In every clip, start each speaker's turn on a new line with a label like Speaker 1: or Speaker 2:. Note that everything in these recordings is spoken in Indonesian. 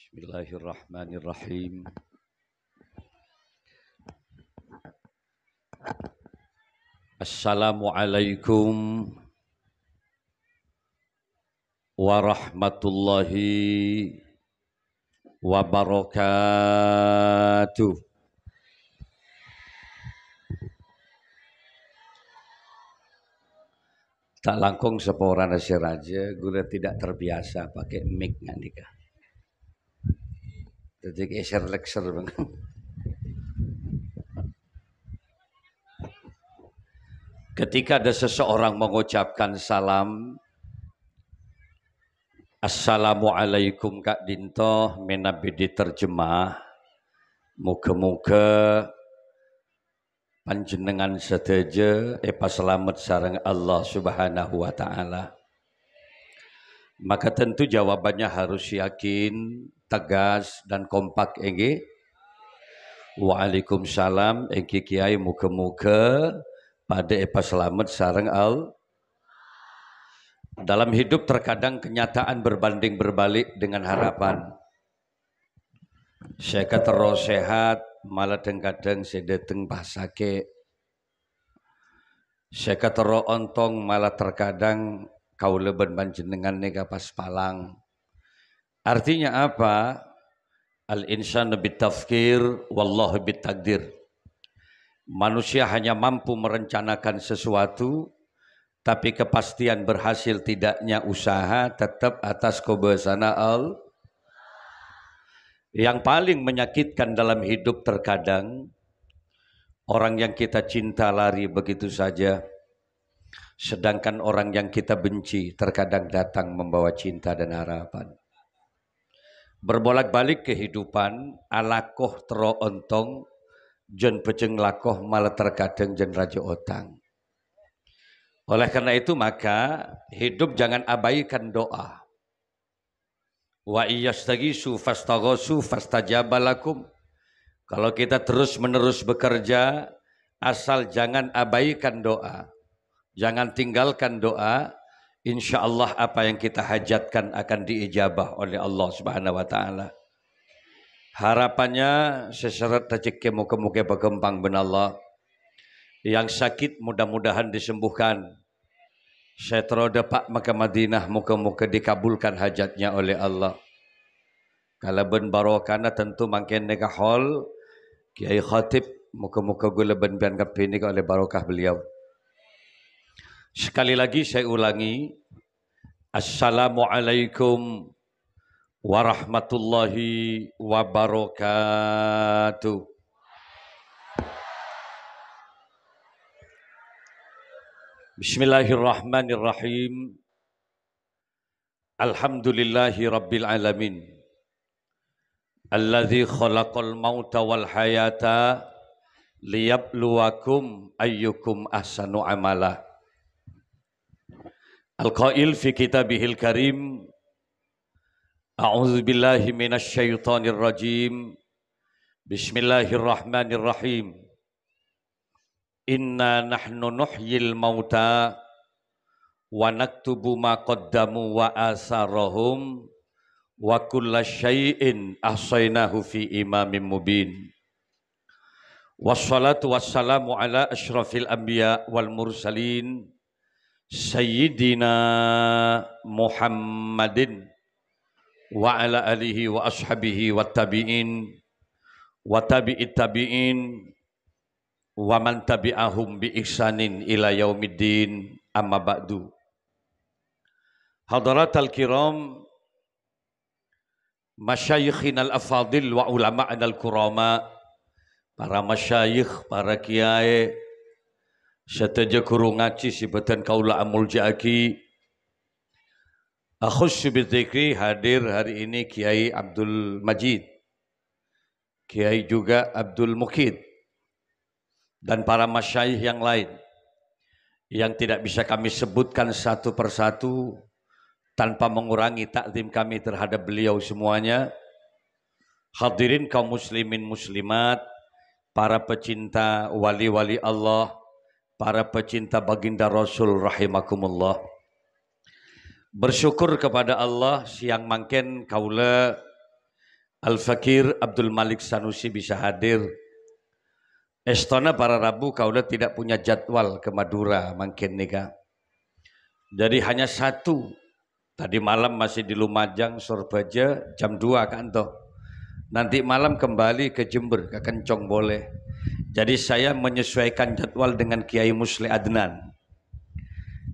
Speaker 1: Bismillahirrahmanirrahim. Assalamualaikum warahmatullahi wabarakatuh. Tak langkung seporang nasi raja, gula tidak terbiasa pakai mic ngandika. Jadi geser lekser bang. Ketika ada seseorang mengucapkan salam, Assalamualaikum Kak Dinto, menabi diterjemah, muga-muga panjenengan sedaja selamat sareng Allah Subhanahu wa taala. Maka tentu jawabannya harus yakin, tegas dan kompak engge. Waalaikumsalam engge kiai muga-muga pada selamat sareng Allah. Dalam hidup terkadang kenyataan berbanding berbalik dengan harapan. Saya terus sehat, malah kadang saya dateng pasake. Saya terus ontong, malah terkadang kau leben panjenengan nega pas palang. Artinya apa? Al-insanu bitafkir, wallahu bitakdir. Manusia hanya mampu merencanakan sesuatu, tapi kepastian berhasil tidaknya usaha tetap atas kebiasaan Allah. Yang paling menyakitkan dalam hidup terkadang orang yang kita cinta lari begitu saja, sedangkan orang yang kita benci terkadang datang membawa cinta dan harapan. Berbolak-balik kehidupan, alakoh tero ontong, jen peceng lakoh malah terkadang jen raja otang. Oleh karena itu maka hidup jangan abaikan doa. Wa iyastaghisu fastaghasu fastajabalakum. Kalau kita terus-menerus bekerja, asal jangan abaikan doa. Jangan tinggalkan doa, insya Allah apa yang kita hajatkan akan diijabah oleh Allah Subhanahu wa taala. Harapannya seseret rezeki muka-muka berkembang benallah. Yang sakit mudah-mudahan disembuhkan. Saya teroda Pak Mekah Madinah muka-muka dikabulkan hajatnya oleh Allah. Kalau ben barokana tentu makin neka hol Kiai Khatib muka-muka gula ben bian kapini oleh barokah beliau. Sekali lagi saya ulangi, Assalamualaikum warahmatullahi wabarakatuh. Bismillahirrahmanirrahim. Alhamdulillahi rabbil alamin. Alladzi khalaqal mauta wal hayata liyabluwakum ayyukum ahsanu amala. Al-qail fi kitabihil karim. A'udzu billahi minasy syaithanir rajim. Bismillahirrahmanirrahim. Inna nahnu nuhyil mauta wa naktubu ma qaddamu wa asarahum wa kulla syai'in ahsaynahu fi imamin mubin. Wassalatu wassalamu ala asyrafil anbiya wal mursalin Sayyidina Muhammadin wa ala alihi wa ashabihi wa tabi'in wa tabi'it tabi'in wa man tabi'ahum bi ihsanin ila yaumiddin amma ba'du. Hadaratal kiram, masyayikhin al-afadil wa ulama'an al-kurama, para masyayikh, para kiai, serta guru ngaji sibatan kaula amul jaki. Akhussu bidzikri, hadir hari ini Kiai Abdul Majid, Kiai juga Abdul Mukid, dan para masyayikh yang lain yang tidak bisa kami sebutkan satu persatu tanpa mengurangi takzim kami terhadap beliau semuanya. Hadirin kaum muslimin muslimat, para pecinta wali-wali Allah, para pecinta baginda Rasul rahimakumullah. Bersyukur kepada Allah siang mangken kaula Al-Fakir Abdul Malik Sanusi bisa hadir. Estona para Rabu kaula tidak punya jadwal ke Madura mungkin nika. Jadi hanya satu. Tadi malam masih di Lumajang, Surabaya jam 2 kan toh. Nanti malam kembali ke Jember, ke Kencong boleh. Jadi saya menyesuaikan jadwal dengan Kiai Musli Adnan.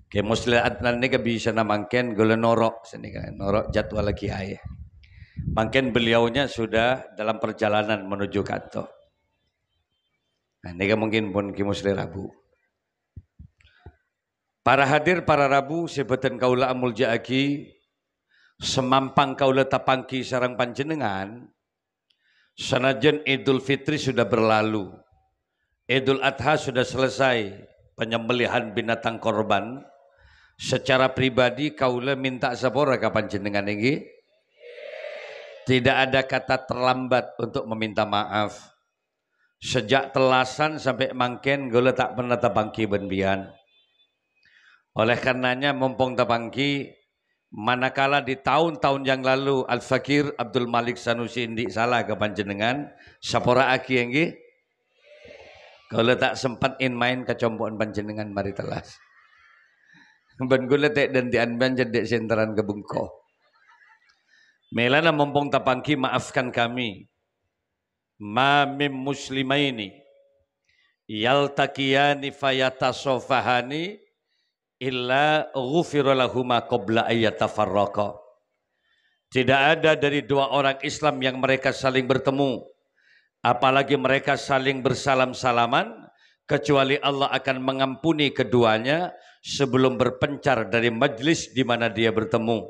Speaker 1: Kiai Musli Adnan ini bisa namangken gula norok, norok jadwal Kiai. Mungkin beliaunya sudah dalam perjalanan menuju kantor. Nah, ini mungkin pun Kiai Musli Rabu. Para hadir, para Rabu, sebutan kaula amul jaaki, semampang kaula tapangki sarang panjenengan, sanajan Idul Fitri sudah berlalu, Idul Adha sudah selesai, penyembelihan binatang korban, secara pribadi kaula minta sapora ka panjenengan ini, tidak ada kata terlambat untuk meminta maaf. Sejak telasan sampai mangken kaula tak pernah tapangki benbian. Oleh karenanya mumpung tapangki, manakala di tahun-tahun yang lalu Al-Fakir Abdul Malik Sanusi indik salah ke panjenengan, sapora aki yang kalau tak sempat main kecompoan panjenengan mari telas. Ben gula tek dan dianban jadi senteran ke Bengko. Melana mumpung tapangki maafkan kami. Ma mim muslimaini yaltaqiyani fayatasofahani illa ghufira lahuma qabla ayyatafarraqa. Tidak ada dari dua orang Islam yang mereka saling bertemu, apalagi mereka saling bersalam-salaman, kecuali Allah akan mengampuni keduanya sebelum berpencar dari majlis di mana dia bertemu.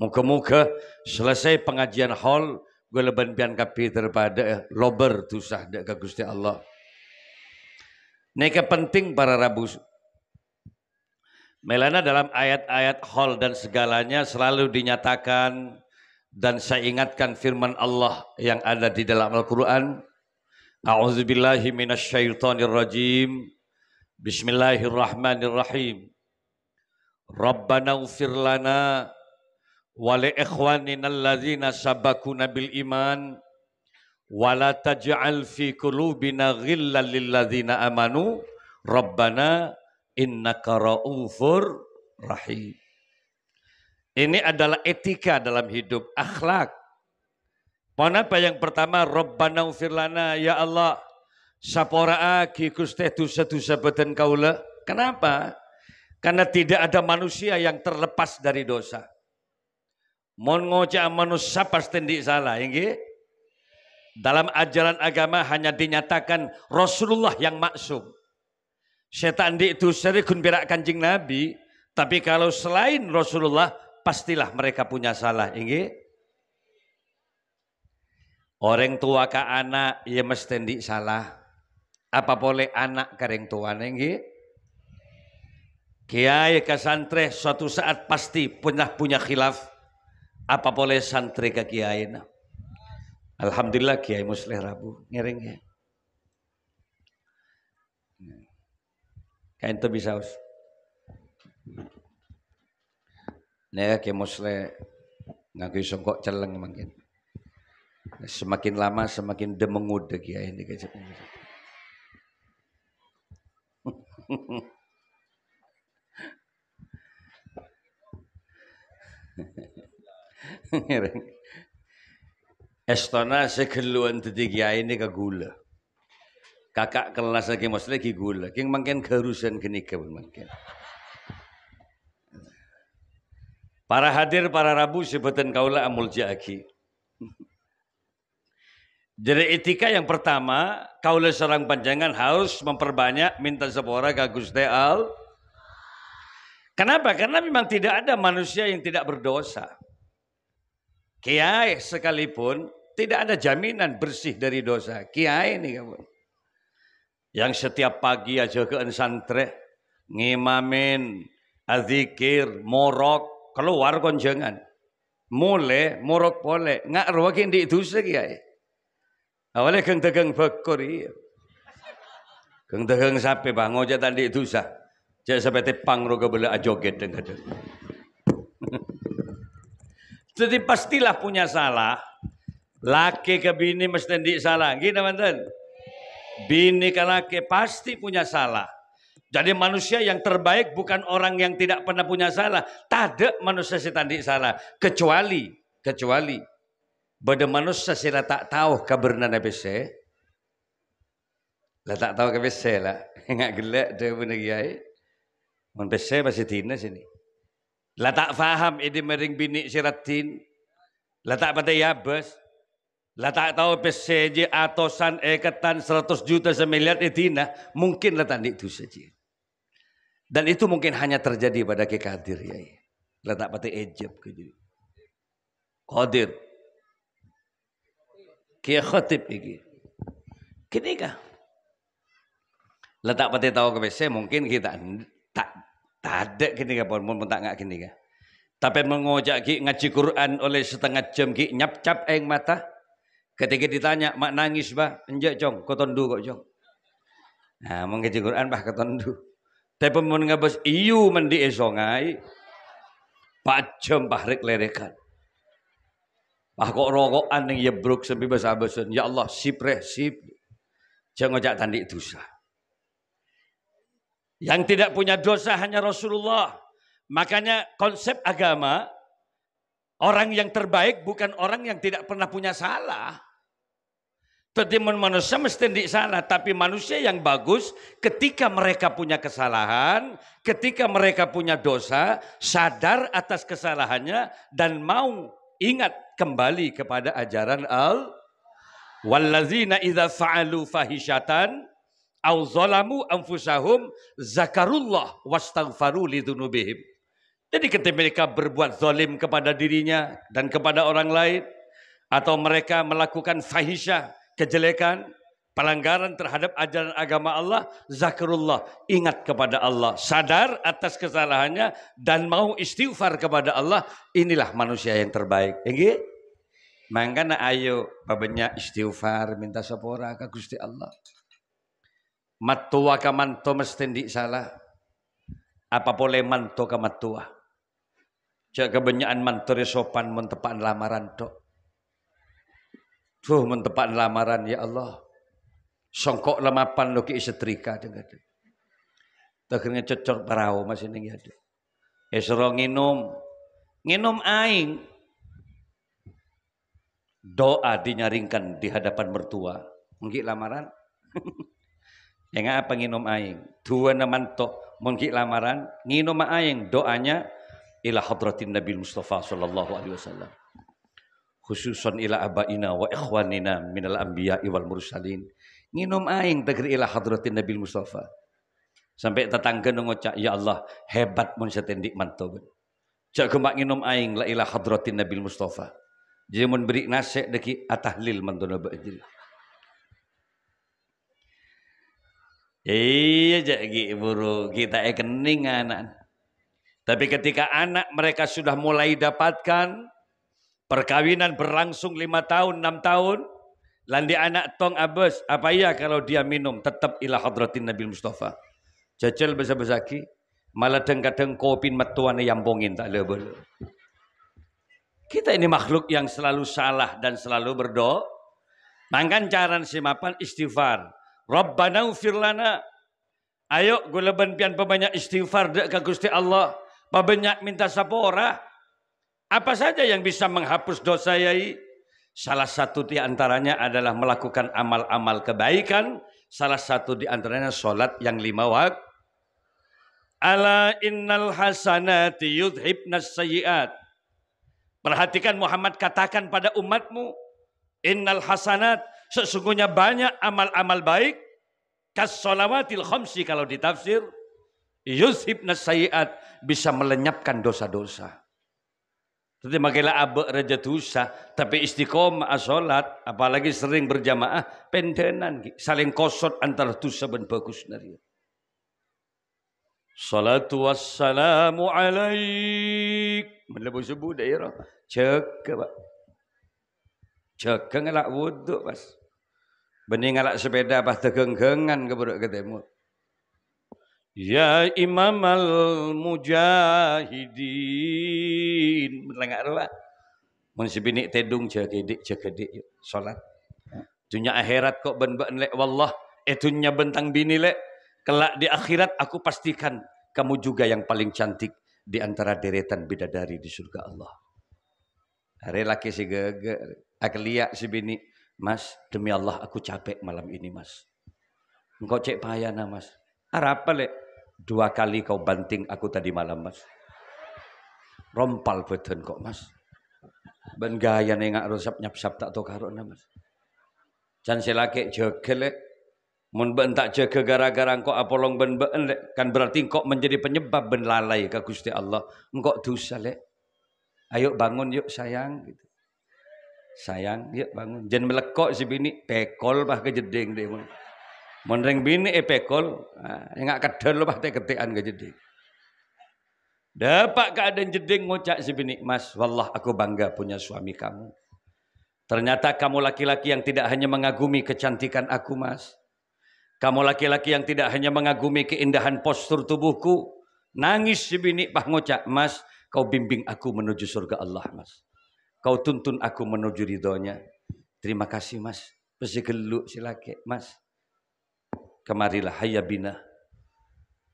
Speaker 1: Muka-muka selesai pengajian hall, gue leban pian kapi daripada lober tusah dek ke Gusti Allah. Neka penting para Rabu. Melana dalam ayat-ayat hall dan segalanya selalu dinyatakan, dan saya ingatkan firman Allah yang ada di dalam Al-Quran. A'udzubillahi minasyaitonirrajim. Bismillahirrahmanirrahim. Rabbana ufir lana wa li ikhwanina alladzina sabakuna bil iman wa la taj'al fi qulubina ghillan lil ladzina amanu Rabbana innaka ra'ufur rahim. Ini adalah etika dalam hidup, akhlak. Apa yang pertama, Rabbana ufir lana, ya Allah, sapora aki Gusti dosa-dosa badan kaula. Kenapa? Karena tidak ada manusia yang terlepas dari dosa. Mon ngoja manusia pasti tidak salah, nggih. Dalam ajaran agama hanya dinyatakan Rasulullah yang maksum. Setan di itu serikun berak Kanjeng Nabi, tapi kalau selain Rasulullah pastilah mereka punya salah, inggih. Orang tua ke anak ya mesti ndik salah. Apa boleh anak ke orang tua nggih? Kiai ke santri suatu saat pasti punya khilaf. Apa boleh santri ke kiai? Alhamdulillah Kiai Musli Rabu ngiring ya. Kain itu bisa us. Nih Kiai Musli ngaku songkok celeng mungkin. Semakin lama semakin demengut Kiai ini kecil. Estona segeluan tadi Kiai ini ke gula. Kakak kelas lagi Musli lagi gula. King mungkin kerusan gini pun mungkin. Para hadir, para Rabu sebutan kaula amul jaaki. Jadi etika yang pertama, kaula seorang panjangan harus memperbanyak minta sepora ke Gusti Allah. Kenapa? Karena memang tidak ada manusia yang tidak berdosa. Kiai sekalipun tidak ada jaminan bersih dari dosa. Kiai ini kamu. Yang setiap pagi aja ke santri, ngimamin, adzikir, morok, keluar konjangan. Mulai, morok boleh, nggak ruakin di dosa Kiai. Awalnya keng tegang bakur iya. Keng tegang sapi bang, ngojek tadi dosa. Jadi sampai tepang roga bela ajoget dengan. Jadi pastilah punya salah. Laki ke bini mesti ndik salah. Gitu teman-teman. Bini ke laki pasti punya salah. Jadi manusia yang terbaik bukan orang yang tidak pernah punya salah. Tidak manusia setan ndik salah. Kecuali pada manusia sila tak tahu kabarna Nabi se. Lah tak tahu kabar se lah. Enggak gelak dia punya kiai. Mun se masih tina sini. Lah tak faham ini mering bini siratin. Lah tak patah yabes. Lah tak tahu PCJ atosan ekatan 100 juta semiliar etina. Mungkin lah tadi itu saja. Dan itu mungkin hanya terjadi pada Ki Qadir ya. Lah tak patah ejab ke jadi. Qadir. Ki Khatib iki. Kini kah? Lah tak patah tahu ke PC mungkin kita tak ada kini kah pun tak ngak kini kah. Tapi mengojak ki ngaji Quran oleh setengah jam ki nyap-cap eng mata. Ketika ditanya, mak nangis bah, enjak cong, kotondu kok cong. Nah, mengaji Quran bah kotondu. Tapi mun ngabas iyu mandi esongai, pak jam bah rek lerekan. Bah kok rokokan yang yebruk sampai basa-basan, ya Allah sip reh sip. Jangan ngojak tandi dosa. Yang tidak punya dosa hanya Rasulullah. Makanya konsep agama, orang yang terbaik bukan orang yang tidak pernah punya salah. Tetapi manusia mesti tidak salah, tapi manusia yang bagus ketika mereka punya kesalahan, ketika mereka punya dosa, sadar atas kesalahannya dan mau ingat kembali kepada ajaran wallazina idza fa'alu fahishatan aw zalamu anfusahum zakarullah wastaghfaru lidzunubihim. Jadi ketika mereka berbuat zalim kepada dirinya dan kepada orang lain atau mereka melakukan fahisyah, kejelekan, pelanggaran terhadap ajaran agama Allah, zakarullah, ingat kepada Allah, sadar atas kesalahannya dan mau istighfar kepada Allah, inilah manusia yang terbaik. Nggih? Mangkana ayo babanya istighfar minta sepora ka Gusti Allah. Matua ka manto mesti ndik salah. Apa boleh manto ka matua? Cak kebanyakan manto sopan mentepaan lamaran tok. Tuh mentepaan lamaran ya Allah. Songkok lemapan lo ki setrika dengan. Akhirnya cocok parau masih ning ada. Esro nginum aing. Doa dinyaringkan di hadapan mertua. Mungkin lamaran. Yang apa nginum aing? Dua namanto mungkin lamaran. Nginum aing doanya ila hadratin Nabi Mustafa sallallahu alaihi wasallam. Khususan ila abaina wa ikhwanina minal anbiya'i wal mursalin. Nginum aing tegri ila hadratin Nabi Mustafa. Sampai tetangga ngocak, ya Allah, hebat mun setendik manto. Cak gemak nginum aing la ila hadratin Nabi Mustafa. Jadi mun beri nasik deki atahlil mantona ba'jil. Iya jadi buru kita kening anak. Tapi ketika anak mereka sudah mulai dapatkan perkawinan berlangsung 5 tahun, 6 tahun. Landi anak tong abes. Apa iya kalau dia minum tetap ila hadratin Nabi Mustafa. Jajal besar-besaki. Malah kadang kopin matuan yang bongin tak boleh. Kita ini makhluk yang selalu salah dan selalu berdoa. Mangkan caran simapan istighfar. Rabbana ufir lana. Ayo gulaban pian pabanyak istighfar dek ke Gusti Allah. Pabanyak minta sapora. Apa saja yang bisa menghapus dosa yai? Salah satu di antaranya adalah melakukan amal-amal kebaikan. Salah satu di antaranya sholat yang 5 waktu. Ala innal hasanati yudhibnas sayyiat. Perhatikan Muhammad katakan pada umatmu. Innal hasanat. Sesungguhnya banyak amal-amal baik. Kas sholawatil khamsi kalau ditafsir. Yudhibnas sayyiat. Bisa melenyapkan dosa-dosa. Jadi makilah abek raja dosa, tapi istiqomah sholat, apalagi sering berjamaah, pendenan, saling kosot antara dosa dan bagus nari. Salatu wassalamu alaik. Melebu sebut daerah. Cek pak. Cek ngelak wuduk pas. Bening ngelak sepeda pas tegenggengan kebudak ketemu. Ya Imam al-Mujahidin. Melengak apa? Mun si bini tedung cekedik yuk salat. Dunia akhirat kok ben-ben lek wallah etunya bentang bini lek kelak di akhirat aku pastikan kamu juga yang paling cantik di antara deretan bidadari di surga Allah. Hari laki si gege aku lihat si bini, Mas demi Allah aku capek malam ini Mas. Engkau cek payana Mas. Apa lek 2 kali kau banting aku tadi malam Mas. Rompal beten kok Mas. Ben gaya nengak rusap nyap-sap tak tau karona Mas. Can silake jegel mun ben tak jaga gara-gara engkau apolong ben kan berarti engkau menjadi penyebab ben lalai ke Gusti Allah. Engkau dosa lek. Ayo bangun yuk sayang gitu. Sayang yuk bangun. Jangan melekok si bini pekol bah kejeding deh mun. Mun reng bini pekol engak kedel bah teh ketikan kejeding. Dapat keadaan jeding ngucap si bini, Mas, wallah aku bangga punya suami kamu. Ternyata kamu laki-laki yang tidak hanya mengagumi kecantikan aku, Mas. Kamu laki-laki yang tidak hanya mengagumi keindahan postur tubuhku. Nangis si bini bah ngucap, Mas, kau bimbing aku menuju surga Allah, Mas. Kau tuntun aku menuju ridhonya. Terima kasih, Mas. Besi geluk si laki, Mas. Kemarilah hayya bina.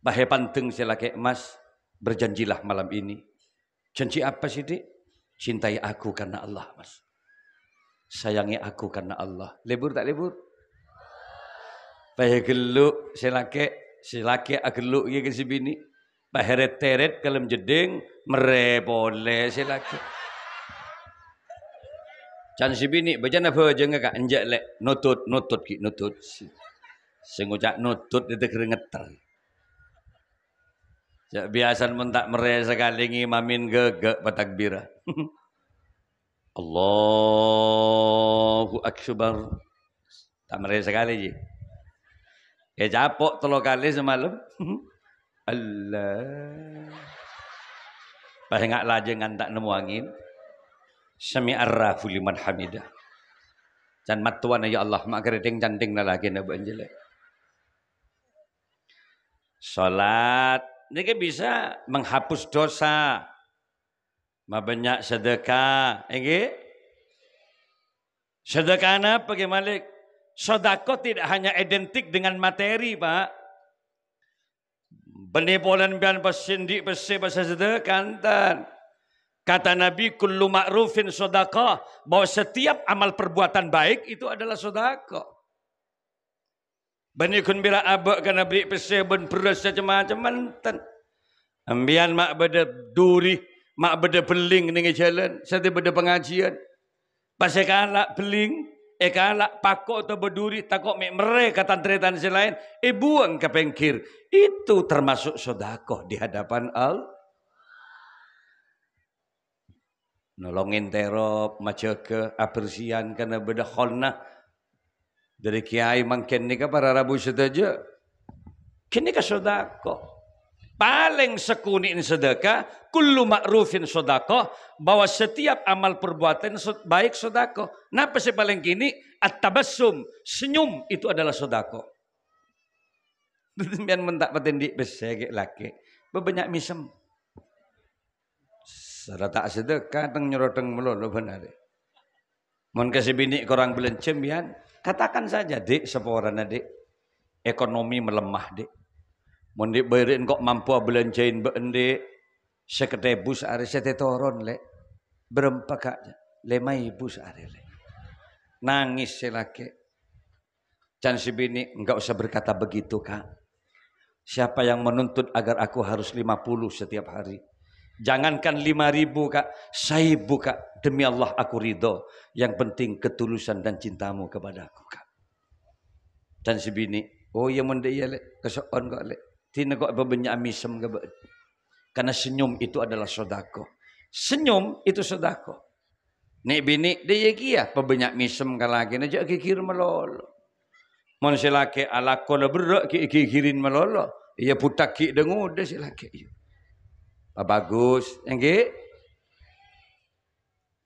Speaker 1: Bahaya panteng si laki, Mas. Berjanjilah malam ini. Janji apa sih, Dik? Cintai aku karena Allah, Mas. Sayangi aku karena Allah. Lebur tak lebur? Bahaya geluk si laki geluk ya ke si bini. Bahaya teret kalem jeding merepole si laki. Can si bini bejana apa jenga kak enjak lek nutut ki nutut. Sing ngucap nutut itu keringeter. Ya biasa mentak mere sekali ngimamin gegek patakbirah. Allahu akbar. Tak mere sekali je. Ya capok 3 kali semalam. Allah. Pas ngak lajeng tak nemu angin. Sami'arrafu liman hamidah. Can matuan ya Allah mak kereding canting lagi na banjele. Salat ini bisa menghapus dosa. Banyak sedekah. Sedekah apa Malik? Sedekah tidak hanya identik dengan materi, Pak. Benipolan bian pesindi besi bahasa sedekah. Kata Nabi, kullu ma'rufin sedekah. Bahwa setiap amal perbuatan baik itu adalah sedekah. Bani kun bila abak kana beri pese ben beras macam-macam mantan. Ambian mak beda duri, mak beda beling ning jalan, sate beda pengajian. Pas kalak beling, kalak pakok atau berduri takok mek mere kata tretan selain, buang ke pengkir. Itu termasuk sedekah di hadapan Allah. Nolongin terop, majaga abersian kana beda khonna. Dari kiai mangken nika para rabu sedaja. Kini ka sedekah. Paling sekunin sedekah, kullu ma'rufin sedekah, bahwa setiap amal perbuatan baik sedekah. Napa sih paling kini at-tabassum, senyum itu adalah sedekah. Biar mentak patendi besek laki. Bebanyak misem. Serata sedekah teng nyerodeng melolo benar. Mun kasih bini korang belencem bian. Katakan saja, Dik, seporana, Dik. Ekonomi melemah, Dik. Mun dik berin kok mampu belanjain bendi sekedebu sehari setetoron, Lek. Berempat kak, 5.000 sehari, Lek. Nangis si laki. Can si bini, enggak usah berkata begitu, Kak. Siapa yang menuntut agar aku harus 50 setiap hari? Jangankan 5.000 Kak, 1.000 Kak. Demi Allah aku ridho. Yang penting ketulusan dan cintamu kepada aku Kak. Dan si bini, oh ya mende ya lek, kesoon kok lek. Tina kok bebanyak misem ke. Karena senyum itu adalah sedekah. Senyum itu sedekah. Nek bini dia kia pebanyak misem kalagi aja kikir melolo. Mon silake ala kola berak kikirin melolo. Ia putak ki dengude silake. Bagus, enggak?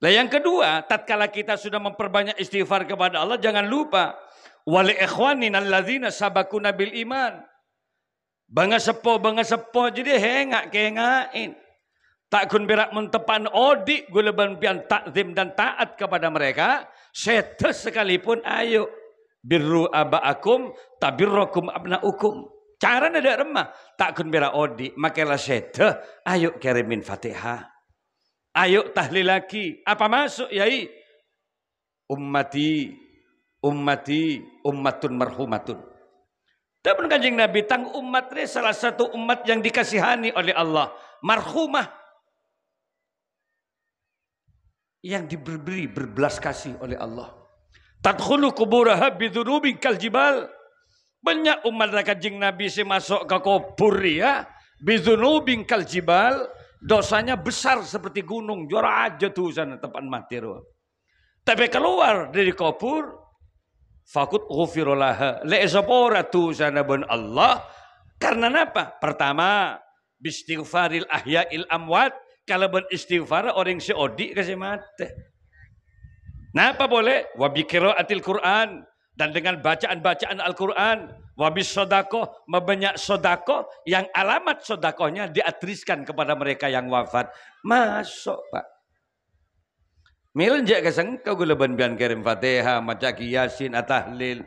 Speaker 1: Nah yang kedua, tatkala kita sudah memperbanyak istighfar kepada Allah, jangan lupa wali ikhwanin alladzina sabakuna bil iman. Bangga sepo jadi hengak kengain. takun berak mentepan odi guleban pian takzim dan taat kepada mereka, sete sekalipun ayo birru abaakum tabirrokum abnaukum. Cara nada remah takun berak odi makalah sete ayo kirimin Fatihah. Ayo tahlil lagi. Apa masuk yai? Ummati ummatun marhumatun. Dan Kanjeng Nabi tang umat ini salah satu umat yang dikasihani oleh Allah, marhumah, yang diberi berbelas kasih oleh Allah. Tadkhulu kuburaha bidzunubin kal jibal. Banyak umat Kanjeng Nabi si masuk ke kubur ya, bidzunubin kal jibal, dosanya besar seperti gunung, juara aja tuh sana tempat mati. Tapi keluar dari kubur, fakut ghufirulaha le'esapora tu sana ben Allah. Karena apa? Pertama, bistighfaril ahya'il amwat. Kalau ben istighfar orang si odi kasih mati. Napa boleh? Wabi qiraatil Quran, dan dengan bacaan-bacaan Al-Quran. Wabi sodakoh, membanyak sodakoh yang alamat sodakohnya diatriskan kepada mereka yang wafat. Masuk Pak. Milenjak keseng kau guleban bian kirim Fatihah, macaki Yasin, atahlil.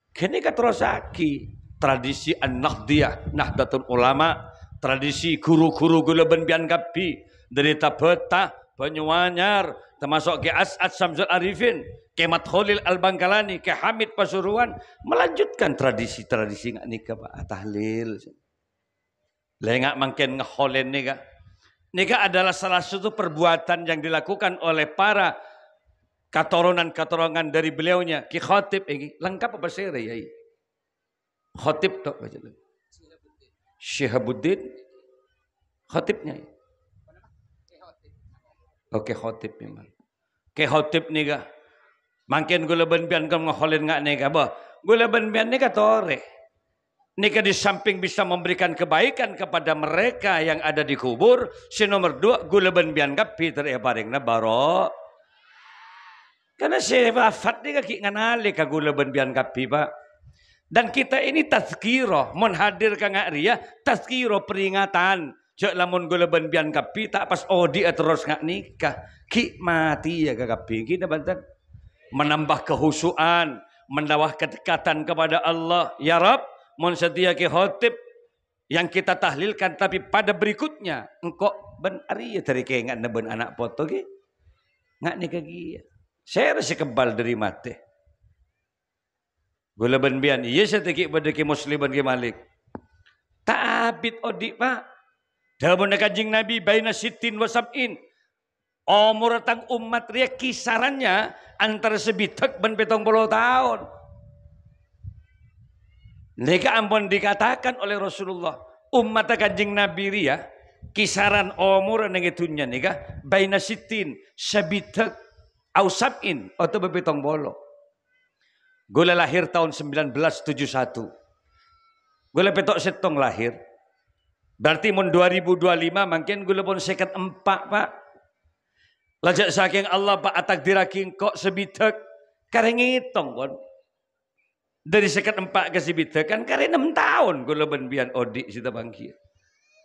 Speaker 1: Kini katrosaki tradisi an-Nahdiyah, Nahdlatul Ulama, tradisi guru-guru guleban bian kapi dari Tabeta, Banyuanyar, termasuk ke As'ad Samsul Arifin, ke Mat Khalil Al-Bangkalani, ke Hamid Pasuruan, melanjutkan tradisi-tradisi nikah Pak, tahlil. Lengak makin ngeholen nikah. Nikah adalah salah satu perbuatan yang dilakukan oleh para keturunan dari beliaunya. Ki Khatib ini lengkap apa sih ya? Khatib tok baca lagi. Syihabuddin Khatibnya. Oke, Khatib memang. Ki Khatib nikah. Makin gula benbian kamu ngholin ngak nikah bah. Gula benbian nikah tore. Nikah di samping bisa memberikan kebaikan kepada mereka yang ada di kubur. Si nomor 2 gula benbian kapi terbaringna baro. Karena si wafat ni kaki nganali ka gula benbian kapi Pak. Dan kita ini tazkirah menghadirkan ngak ria tazkirah peringatan. Cek lamun gula benbian kapi tak pas odi terus ngak nikah. Ki mati ya ka kapi kita banten. Menambah kehusuan, menambah kedekatan kepada Allah. Ya Rabb, mun setia Ki Khatib yang kita tahlilkan, tapi pada berikutnya engkau benar ya dari kayak nggak neben anak foto ki nggak nikah dia. Saya rasa kebal dari mati. Gula benbian iya saya teki pada Ki Musliman Ki Malik. Ta'abid odik Pak. Dalam Kanjeng Nabi baina sitin wa sab'in. Umur tang umat ria kisarannya antara sebitek dan 70 tahun. Nika ampun dikatakan oleh Rasulullah, umat Kanjeng Nabi ria kisaran umur nengitunya nika baina sitin sabitak au sab'in atau bebetong bolo. Gula lahir tahun 1971. Gula petok setong lahir. Berarti mun 2025 makin gula pun 54 Pak. Lajak saking Allah Pak atakdiraking kok sebitak kareng ngitung kon. Dari 4 ke sebitak kan kareng 6 tahun gula benbian odik sita bangkir.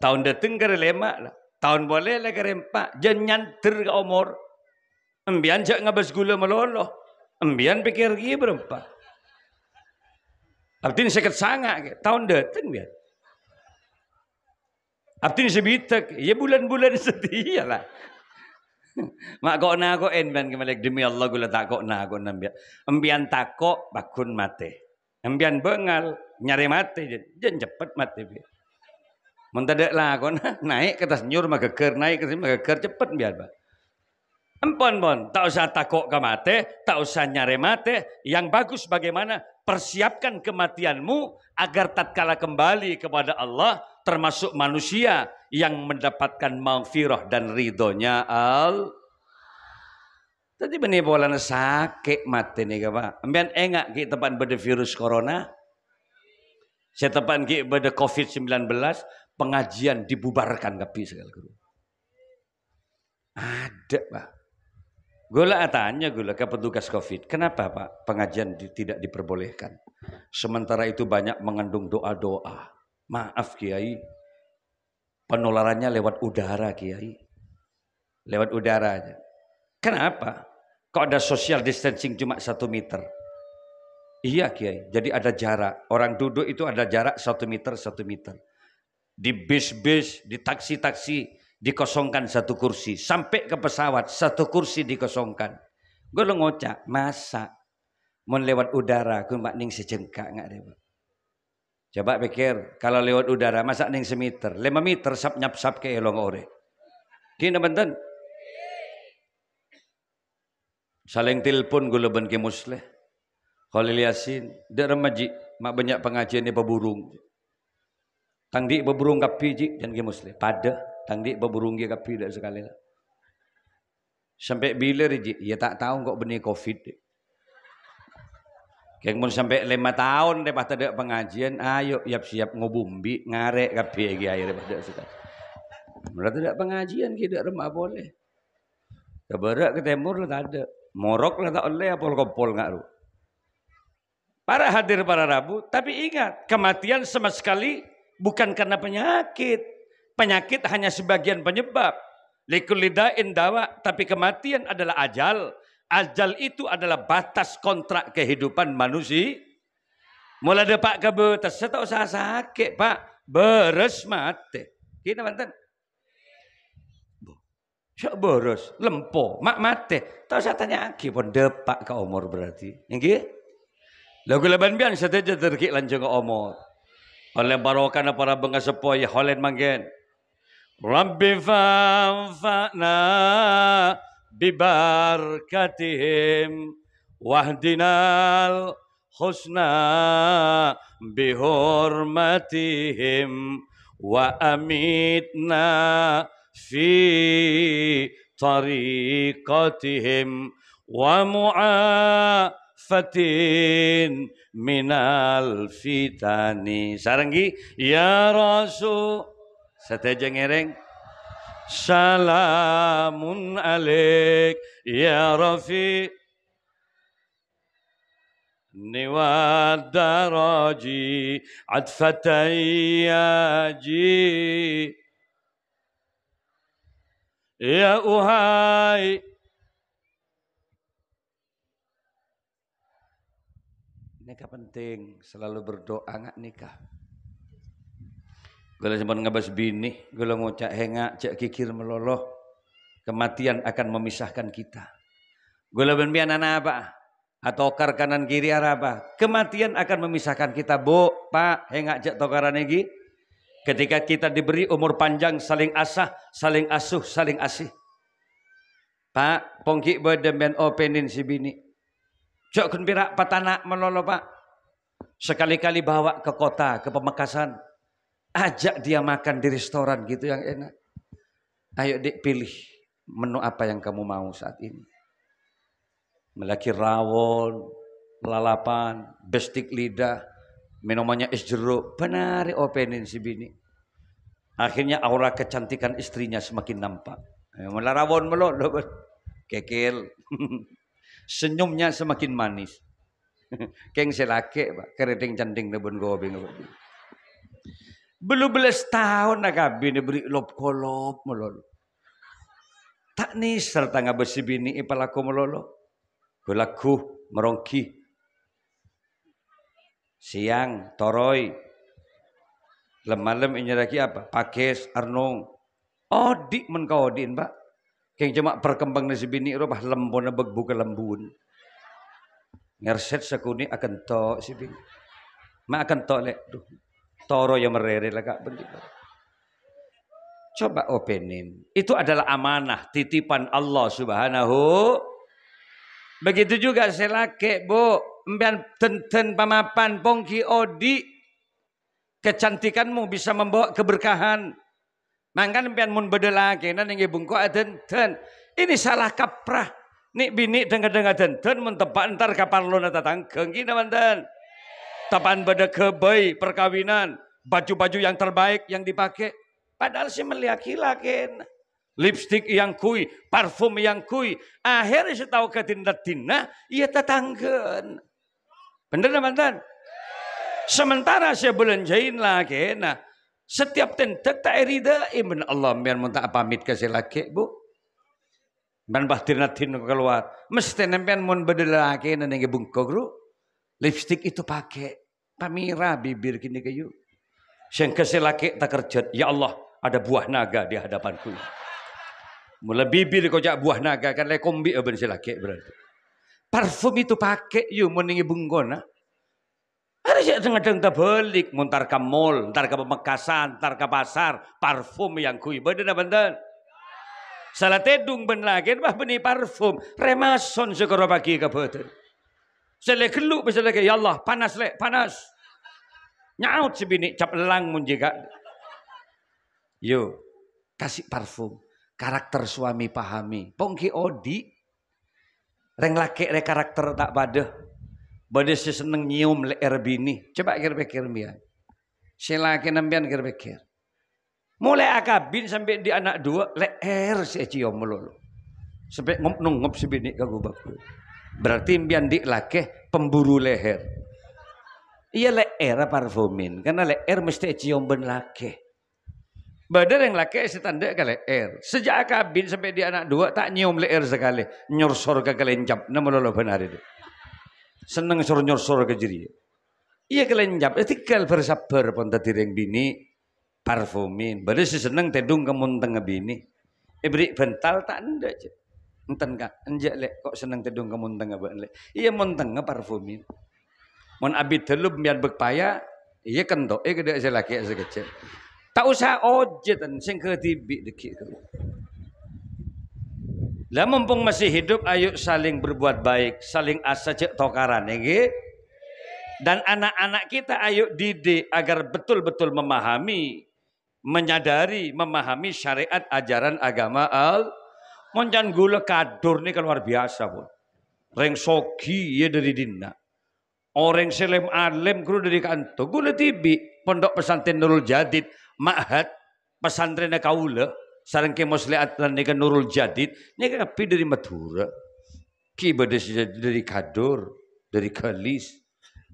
Speaker 1: Tahun dateng kareng 5 lah. Tahun boleh lah kareng 4 jan nyanter ke umur. Embian jak ngabas gula meloloh. Embian pikir ki berempat. Abdin seket sanga tahun dateng biar. Abdin sebitak ya bulan-bulan setia lah. Mak kok na kok enban kemalik demi Allah gula tak kok na kok nambian. Embian takok bakun mate. Embian bengal nyari mate jen cepet mate biar. Mendadak lah kok naik ke atas nyur mageger naik ke sini mageger cepet biar Pak. Empon tak usah takok ke mate, tak usah nyari mate. Yang bagus bagaimana persiapkan kematianmu agar tatkala kembali kepada Allah termasuk manusia yang mendapatkan maghfirah dan ridhonya Tadi benih bola sakit mati nih Pak. Ambian enggak ki tepan pada virus corona. Saya tepan ki pada COVID-19 pengajian dibubarkan kapi segala guru. Ada Pak. Gula tanya gula ke petugas COVID, kenapa Pak pengajian tidak diperbolehkan? Sementara itu banyak mengandung doa-doa. Maaf Kiai, penularannya lewat udara Kiai. lewat udara aja. Kenapa? Kok ada social distancing cuma 1 meter? Iya Kiai, jadi ada jarak. Orang duduk itu ada jarak 1 meter, 1 meter. Di bis-bis, di taksi-taksi dikosongkan 1 kursi. Sampai ke pesawat 1 kursi dikosongkan. Gue lo ngocak, masa mau lewat udara, gue mak ning sejengkak nggak deh. Coba pikir, kalau lewat udara, masa ning semeter, 5 meter sap nyap sap ke elong ore. Kini benten. Saling telepon gue leben ke musleh. Khalil Yasin, dek remaji, mak banyak pengajian ni peburung. Tangdi beburung kapi ji dan ke musleh. Pada tangdi beburung ke kapi dak sekali lah. Sampai bila ji? Ya tak tahu kok benih Covid. Keng mun sampai 5 tahun deh pas ada pengajian, ayo siap-siap ngobumbi ngarek kapi lagi air pada sekali. Berarti ada pengajian kita remah boleh. Ke barat ke timur lah tak ada. Morok lah tak oleh apol kopol ngaruh. Para hadir para Rabu, tapi ingat kematian sama sekali bukan karena penyakit. Penyakit hanya sebagian penyebab. Likulli da'in dawa, tapi kematian adalah ajal. Ajal itu adalah batas kontrak kehidupan manusia. Mulai ada pak kebetas, saya tak usah sakit pak, beres mati. Kita mantan. Siap beres, lempo, mak mati. Tak usah tanya lagi pun depak ke umur berarti. Yang lagu leban bian saja terkik lanjut ke umur. Oleh barokah para bengasepoi holen manggen. Rabbi fa'na bibarkatihim wahdinal husna bihurmatihim wa amitna fi tariqatihim wa fatin minal fitani. Saranggi ya Rasul sateja ngereng salamun alaik ya Rafi niwad daraji adfatayyaji ya uhai. Nikah penting, selalu berdoa nggak nikah. Kalau sempat ngabas bini, kalau ngucap hengak, cek kikir meloloh, kematian akan memisahkan kita. Kalau benbian anak apa? Atau kanan kiri apa? Kematian akan memisahkan kita, bu, pak, hengak cek tokaran lagi. Ketika kita diberi umur panjang, saling asah, saling asuh, saling asih. Pak, pongki bedemben openin si bini. Cok kun pirak patanak melolo pak. Sekali-kali bawa ke kota, ke Pemekasan. Ajak dia makan di restoran gitu yang enak. Ayo dik pilih menu apa yang kamu mau saat ini. Melaki rawon, lalapan, bestik lidah, minumannya es jeruk. Benar openin si bini. Akhirnya aura kecantikan istrinya semakin nampak. Mula rawon melolo, kekil. Senyumnya semakin manis. Keng selake pak, keriting canting nebun gobi. Belum belas tahun nak kabin beri lop kolop melolo. Tak nih serta nggak besi bini ipalaku melolo. Gulaku merongki. Siang toroy. Lem-lem ini lagi apa? Pakes arnong. Odik men kau odin pak. Keng cuma perkembang nasi bini robah lembona begbuka lembun. Ngerset sekuni akan tok si bini. Ma akan tok lek. Toro yang merere lah kak begitu. Coba openin. Itu adalah amanah titipan Allah Subhanahu. Begitu juga selake bu. Mbian tenten pamapan pongki odi. Kecantikanmu bisa membawa keberkahan. Mangkan pian mun bedelake nan nggih bungko adenten. Ini salah kaprah. Nik bini dengar-dengar adenten mun tepak entar kaparlona tatanggeng ki manten. Tapan beda kebay perkawinan, baju-baju yang terbaik yang dipakai. Padahal si meliaki-lakin. Lipstick yang kui, parfum yang kui. Akhirnya setahu ketindak-tindak, ia tatanggen. Bener manten? Sementara saya belanjain lagi, nah. Setiap tentek tak erida iman Allah biar mun tak pamit ke si laki bu. ban bahtirnatin keluar mesti nempian mun bedelake nenenge bungkog ru lipstik itu pakai pamira bibir kini kayu sing keselake tak kerjat ya Allah ada buah naga di hadapanku mula bibir kojak buah naga kan le kombi ben silake berarti parfum itu pakai yu mun nenenge bunggona ada sih kadang tak balik muntar ke mall ntar ke Pemekasan ntar ke pasar parfum yang kui bener bener salah tedung ben lagi bah beni parfum remason sekoro pagi ke betul sele geluk bisa lagi ya Allah panas le panas nyaut sebini cap elang mun jika yo kasih parfum karakter suami pahami pongki odi reng laki re karakter tak badah badah si seneng nyium leer bini coba kira-kira mian silaki nampian kira-kira mulai akabin sampai di anak dua leer si cium melulu sampai ngop si bini kagubak berarti impian di laki pemburu leher iya leer parfumin karena leer mesti cium ben laki badar yang laki si tanda ke leer sejak akabin sampai di anak dua tak nyium leer sekali nyorsor ke kelencap nama lolo benar itu seneng sur nyorsor ke jiri iya kelencap tinggal bersabar pun tadi ring bini parfumin badar si seneng tedung kemun tengah bini beri bental tak anda aja enten kak enjak lek kok seneng tedung kemun tengah lek iya mun tengah parfumin mun abid telub biar berpaya iya kentok gede aja laki sekecil tak usah ojetan sing ke tibi deki lah mumpung masih hidup ayo saling berbuat baik saling asa cek tokaran ya dan anak-anak kita ayo didik agar betul-betul memahami menyadari memahami syariat ajaran agama moncan gula kadur nih luar biasa pun reng sogi ya dari dina orang selem alem kru dari kantor gula tibi pondok pesantren Nurul Jadid ma'had pesantren kaula sareng ke muslihat lan Nurul Jadid ini kapi dari Madura ki dari kadur dari kalis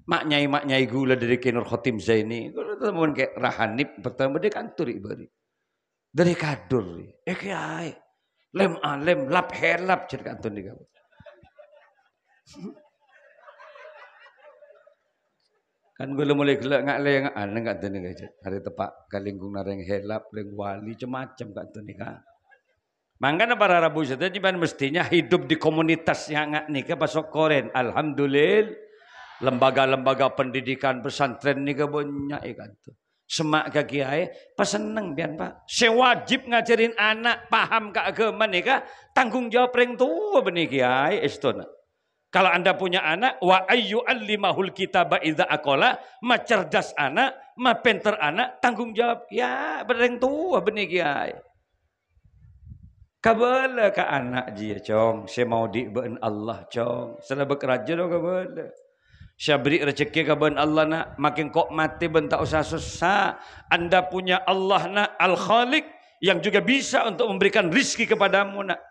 Speaker 1: maknyai gula dari Nur Khotim Zaini gula temuan kayak Rahanip pertama dari kantor ibari dari kadur kiai lem alem lap helap cerita kantor nih kamu kan gue mulai gelak ngak le ngak aneh nggak tuh nih hari tepak kalingkung nareng helap leng wali macam kan tuh nih kan makanya para rabu saja jiban mestinya hidup di komunitas yang ngak nih ke pasok koren alhamdulillah lembaga-lembaga pendidikan pesantren nih ke banyak ikan tuh semak ke kiai pas seneng biar pak sewajib ngajarin anak paham ke agama nih kak tanggung jawab ring tua benih kiai istona kalau anda punya anak wa ayyu allimahul kitaba idza aqala ma cerdas anak ma pinter anak tanggung jawab ya bereng tua benih kiai kabala ka anak dia cong saya mau diben Allah cong salah bekerja do kabala saya beri rezeki kaban Allah nak makin kok mati bentak usah susah anda punya Allah nak al-khaliq yang juga bisa untuk memberikan rizki kepadamu nak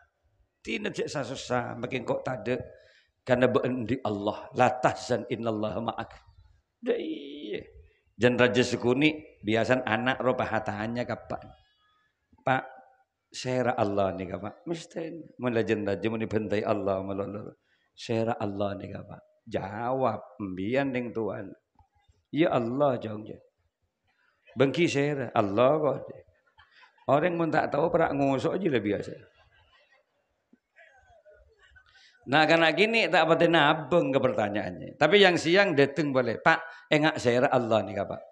Speaker 1: tidak susah makin kok tade karena bendi Allah la tahzan innallaha ma'ak dai jan raja sekuni biasan anak ropa hatanya kapan pak syara Allah nih pak mesti mun lajen raja mun dibentai Allah malolo syara Allah nih pak jawab mbian ning tuan ya Allah jong bengki syara Allah kok orang mun tak tahu perak ngusuk aja lah biasa. Nah karena gini tak pati nabeng ke pertanyaannya. Tapi yang siang dateng boleh. Pak engak syara Allah nih pak.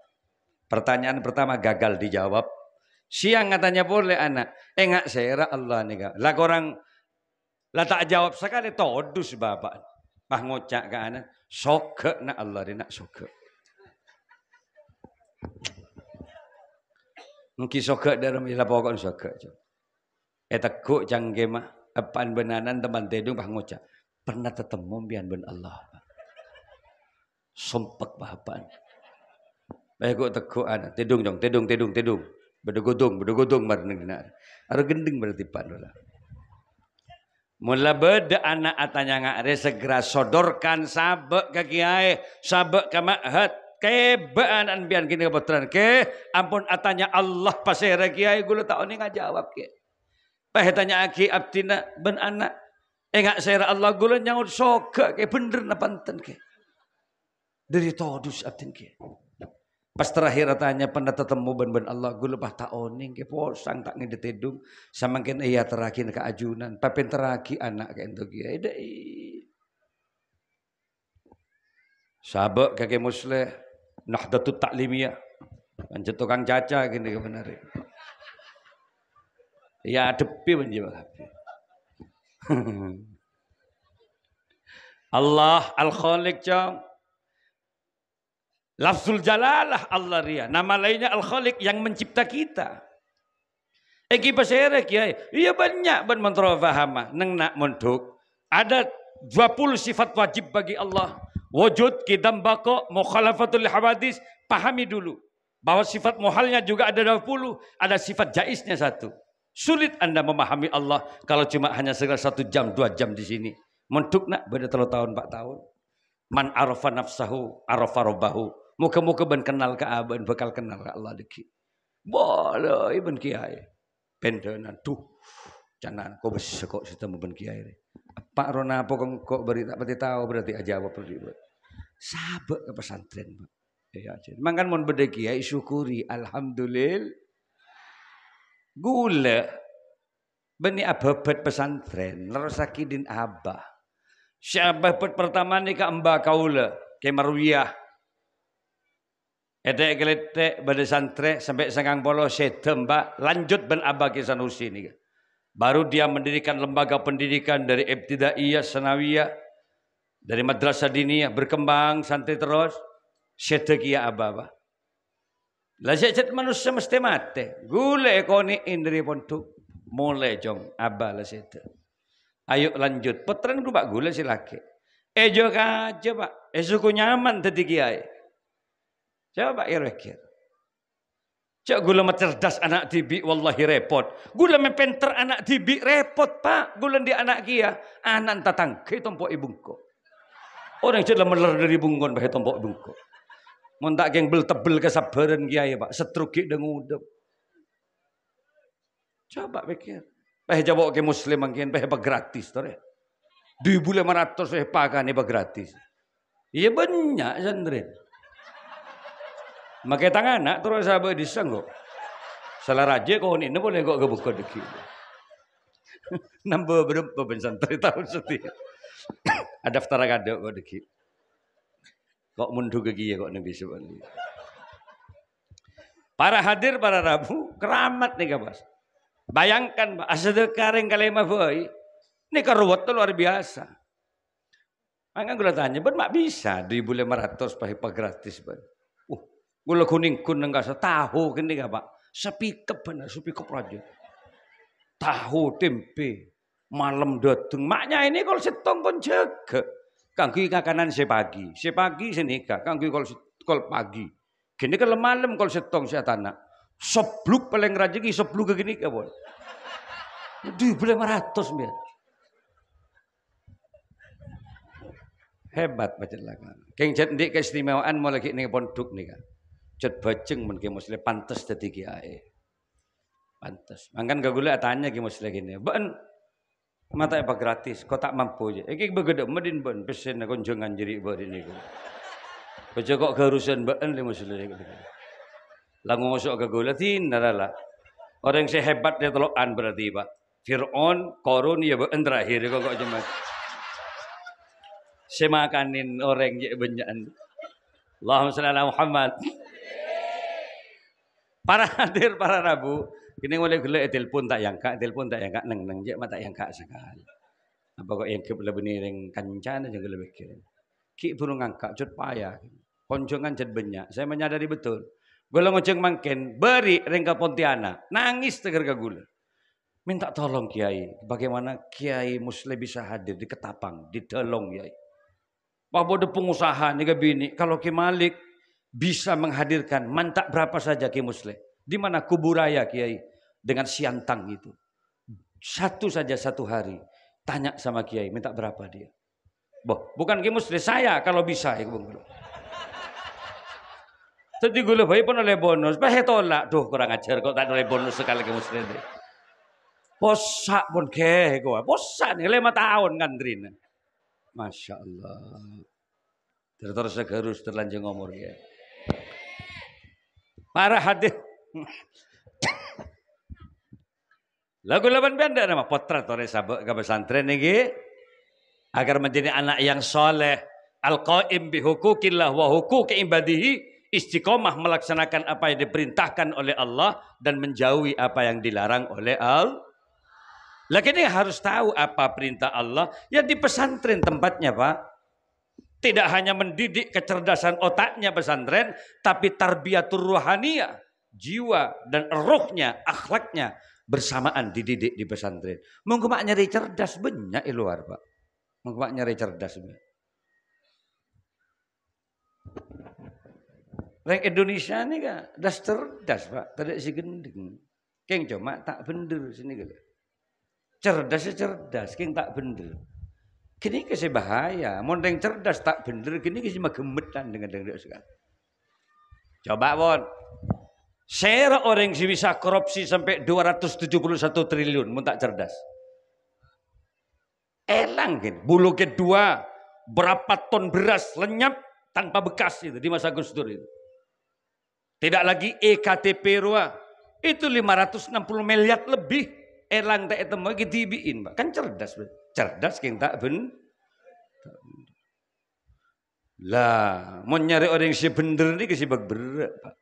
Speaker 1: Pertanyaan pertama gagal dijawab. Siang katanya boleh anak. Engak syara Allah nih kak. Lah orang lah tak jawab sekali todus bapak. Pah ngocak ke anak. Soke nak Allah dia nak soke. Mungkin soke dalam ilah pokok soke. Takut canggih mah. Apaan benanan teman tedung pah ngocak. Pernah ketemu bian ben Allah. Sumpek bahapan. Baik kok tekuk anak tedung jong tedung. Bedogodong mareng dina. Aro gendeng berarti pan lah. Mula beda anak atanya ngare segera sodorkan sabek ke kiai, sabek ke ma'had. Kebaan bian kini kebetulan ke ampun atanya Allah pasere kiai gula tak oni ngajawab ke. Pah tanya aki abtina ben anak. Enggak saya Allah gula nyaut soga ke bener napanten ke. Dari todus abtin ke. Pas terakhir tanya pernah ketemu ben Allah gula bah tak oning ke posang tak ngedetedung samangkin iya terakin ke ajunan. Papen teraki anak ke entuk ya. Sabak kake musleh Nahdlatul Taklimiyah. Pancet tukang caca gini kebenaran. Ya depi menjiwa habi. Allah Al-Khaliq jam. Lafzul Jalalah Allah ria. Nama lainnya Al-Khaliq yang mencipta kita. Eki paserek ya. Iya banyak ban mentro fahama. Neng nak munduk. Ada 20 sifat wajib bagi Allah. Wujud, kidam bako, mukhalafatul hawadis. Pahami dulu. Bahwa sifat muhalnya juga ada 20. Ada sifat jaisnya 1. Sulit Anda memahami Allah kalau cuma hanya sekitar 1 jam, 2 jam di sini. Mentuk nak pada 3 tahun, 4 tahun. Man arafa nafsahu, arafa robbahu. Muka-muka ben kenal ke aban, bakal kenal ke Allah deki. Boleh ben kiai. Pendenan tuh. Jangan kok bisa kok sistem ben kiai. Pak Rona apa kok beri tak pati tahu berarti aja apa perlu. Sabek ke pesantren, Pak. Ya, makan mon beda kiai syukuri alhamdulillah. Gula beni ababet pesantren larasakidin abah. Syababet pertama ni ka amba kaula ke Marwiyah. Edek geletek pada santre sampai sangang polo sedem mbak lanjut ben abah ke Sanusi ni. Baru dia mendirikan lembaga pendidikan dari ibtidaiyah, sanawiyah, dari madrasah diniyah berkembang santai terus. Setekia abah. Lah cet manusia mesti mati. Gule koni indri pontu mulai jong abah lah sete. Ayo lanjut. Petren ku pak gule silake. Ejo aja pak. Suku nyaman tadi kiai. Coba pak kira-kira. Cak gula cerdas anak tibi wallahi repot. Gula mepenter anak tibi repot pak. Gula di anak kia anak tatang ke tompok ibungko. Orang cak meler dari bungkon bah tompok ibungko. Montak geng bel tebel kesabaran kiai pak. Setruk dan ngudep. Coba pikir. Peh jawab ke muslim mungkin peh gratis tore. 2.500 peh pakan ini gratis. Iya banyak sandrin. Makai tangan nak terus sahabat disanggup. Salah raja kau ini boleh kok kebuka deki. Nambah berapa pesantren tahun setiap. Ada daftar kado kok deki. Kok mundur ke kia kok nabi sebalik. Para hadir para rabu keramat nih kabas. Bayangkan asal kareng kalemah boy. Ini karuwat luar biasa. Makanya gue tanya, ben mak bisa 2.500 pakai gratis ben. Gula kuning kuning nggak tahu gini gak pak? Sepikep bener, sepikep aja. Tahu tempe malam dateng. Maknya ini kalau setong pun jaga. Kanggo kakanan sepagi senika. Kanggo kalau pagi. Gini kalau malam kalau setong tanah. Sebluk paling rajin sebluk gini kabon. 2.500 biar. Hebat macam lah. Keng jadi keistimewaan mau lagi nih pondok nih kan. Cet bajeng men ki muslim pantes dadi kiai. Pantes. Mangkan gak gula tanya ki muslim gini. Ben mata apa gratis, kok tak mampu aja. Iki begede medin ben pesen kunjungan jeri bari niku. Baca kok keharusan ben le muslim niku. Lah ngosok ke gula tinarala. Orang yang sehebat dia telokan berarti Pak. Fir'aun, Qarun ya ben terakhir kok cuma semakanin orang je benyakan. Allahumma shalli ala Muhammad. Para hadir, para rabu, kini boleh gula telepon tak yang kak neng je mata yang kak sekali. Apa kok yang lebih nireng kancan aja lebih kira. Ki burung angkat cut payah. Konjongan jet banyak. Saya menyadari betul. Gula ngoceng mangken beri rengka Pontianak nangis tegar ke gula. Minta tolong kiai. Bagaimana kiai muslim bisa hadir di Ketapang, di Delong kiai. Pak bodoh pengusaha nih bini. Kalau Ki Malik bisa menghadirkan mantak berapa saja Ki Muslim. Di mana kuburaya Kiai dengan siantang itu. Satu saja satu hari. Tanya sama Kiai minta berapa dia. Boh, bukan Ki Muslim saya kalau bisa ya Bung. Tadi gula bayi pun oleh bonus. Bah tolak. Duh kurang ajar kok tak oleh bonus sekali Ki Muslim. Posak pun keh gua. Posak nih 5 tahun ngantrin. Masya Allah. Terus segerus terlanjur ngomor ya. Para hadir. Lagu laban benda nama potret oleh sabuk ke pesantren ini agar menjadi anak yang soleh, al-qaim bi hukukillah wa huquqi ibadihi, istiqomah melaksanakan apa yang diperintahkan oleh Allah dan menjauhi apa yang dilarang oleh Allah. Lagi ini harus tahu apa perintah Allah. Ya di pesantren tempatnya, Pak. Tidak hanya mendidik kecerdasan otaknya pesantren, tapi tarbiyatur ruhaniyah, jiwa dan ruhnya, akhlaknya bersamaan dididik di pesantren. Mungkin mak nyari cerdas banyak di luar, Pak. Mungkin mak nyari cerdas banyak. Orang Indonesia ini kan das cerdas, Pak. Tidak si gendeng. Keng cuma tak bener sini gitu. Cerdas cerdas, keng tak bener. Kini kasih bahaya. Mondeng cerdas tak bener, kini kasih magemetan dengan sekarang. Coba bon. Share orang yang bisa korupsi sampai 271 triliun, mun tak cerdas. Elang kan, bulu kedua, berapa ton beras lenyap tanpa bekas itu di masa Gus Dur itu. Tidak lagi EKTP ruah, itu 560 miliar lebih. Elang tak itu mau dibiin, Pak. Kan cerdas, cerdas yang tak ben. Lah, mau nyari orang yang bener ini kasih berat, Pak.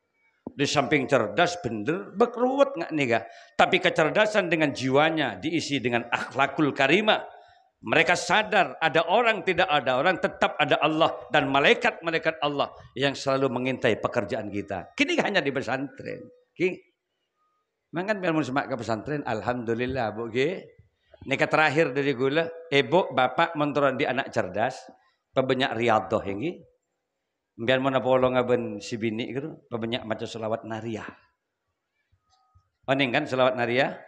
Speaker 1: Di samping cerdas bener, berkeruwet nggak nih gak? Tapi kecerdasan dengan jiwanya diisi dengan akhlakul karimah. Mereka sadar ada orang tidak ada orang, tetap ada Allah dan malaikat-malaikat Allah yang selalu mengintai pekerjaan kita. Kini hanya di pesantren. Mangan biar semak ke pesantren, alhamdulillah bu. Nikah terakhir dari gula, ibu bapak menturun di anak cerdas, pebanyak riadoh yang biar mana polong aben si bini gitu, pebanyak macam selawat nariyah. Oning kan selawat nariyah?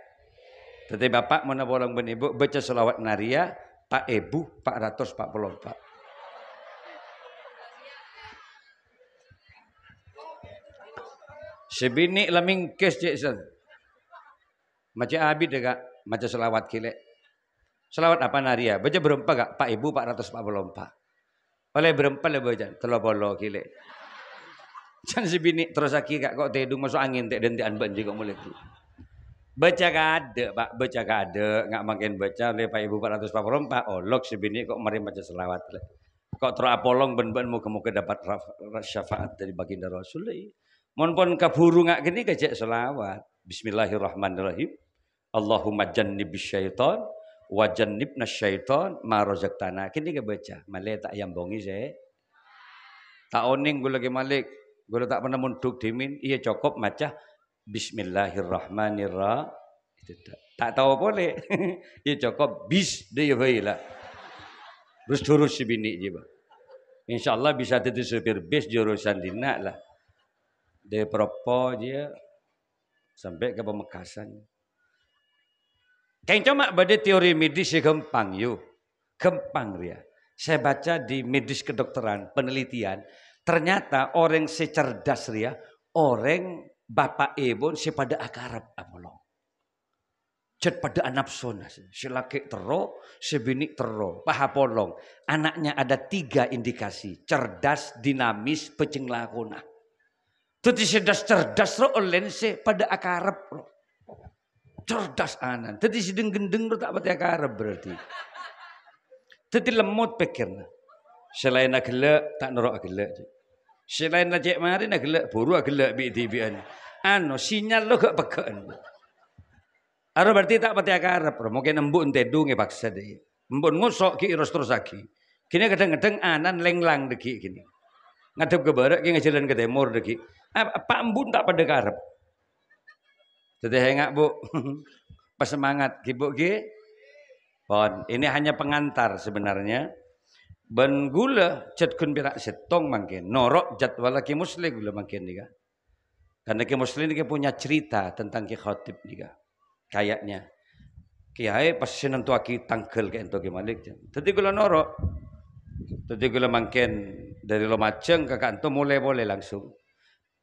Speaker 1: Tetapi bapak mana polong ben ibu baca selawat nariyah, Pak Ibu 444. Si bini laming kes je sen. Macam abid dek, macam selawat kilek. Selawat apa nariyah? Baca berempat gak? Pak Ibu 444. Oleh berempat lah baca, telah bolo kilek. Jangan si bini terus aki kak kok tedung masuk angin tek dentian banji kok mulai tu. Baca kade Pak, baca kade nggak makin baca oleh Pak Ibu 444. Oh lok si bini kok mari baca selawat. Kok terus apolong ben-ben muka-muka dapat syafaat dari baginda Rasul. Mon pon kaburu nggak gini kecek selawat. Bismillahirrahmanirrahim. Allahumma jannibis syaitan wa jannibna syaitan ma razaqtana. Kini ke baca, male tak yambongi saya. Tak oning gue lagi malik, gue tak pernah munduk dimin, iya cukup maca Bismillahirrahmanirrahim. Tak tahu boleh. Iya cukup bis dia baiklah. Terus si bini je, insyaallah bisa jadi supir bis jurusan dinak lah. Dia propo dia sampai ke Pamekasan. Kayak cuma pada teori medis ya gampang yuk. Gampang dia. Saya baca di medis kedokteran penelitian, ternyata orang secerdas dia, orang bapak ibu sepada akarap apolong. Cet pada anak sona, si laki tero, si bini tero, paha polong. Anaknya ada 3 indikasi, cerdas, dinamis, pecing lakuna. Tadi cerdas ro lense pada akarap ro. Cerdas anan. Tadi si gendeng ro tak pada akarap berarti. Tadi lemot pikirna. Selain nak gelak tak norok gelak. Selain nak cek mari nak gelak buru gelak bi tibian. Ano sinyal lo gak pekaan. Aro berarti tak pada akarap ro. Mungkin embun tedung paksa deh. Embun ngosok ki iros terus lagi. Kini kadang-kadang anan lenglang deki kini. Ngadep ke barat ki ngajalan ke timur deki. Pak embun tak pada karep. Teteh hengak bu. Pas semangat ki bu ki. Pon, ini hanya pengantar sebenarnya. Ben gula cet kun birak setong mungkin. Norok jadwal ki muslim gula mungkin nih. Karena ki muslim ini punya cerita tentang ki khotib nih. Kayaknya. Kiai pas senentu aki tangkel ke ento ki malik. Tadi gula norok. Tadi gula mungkin dari Lumajang ke kantor mulai boleh langsung.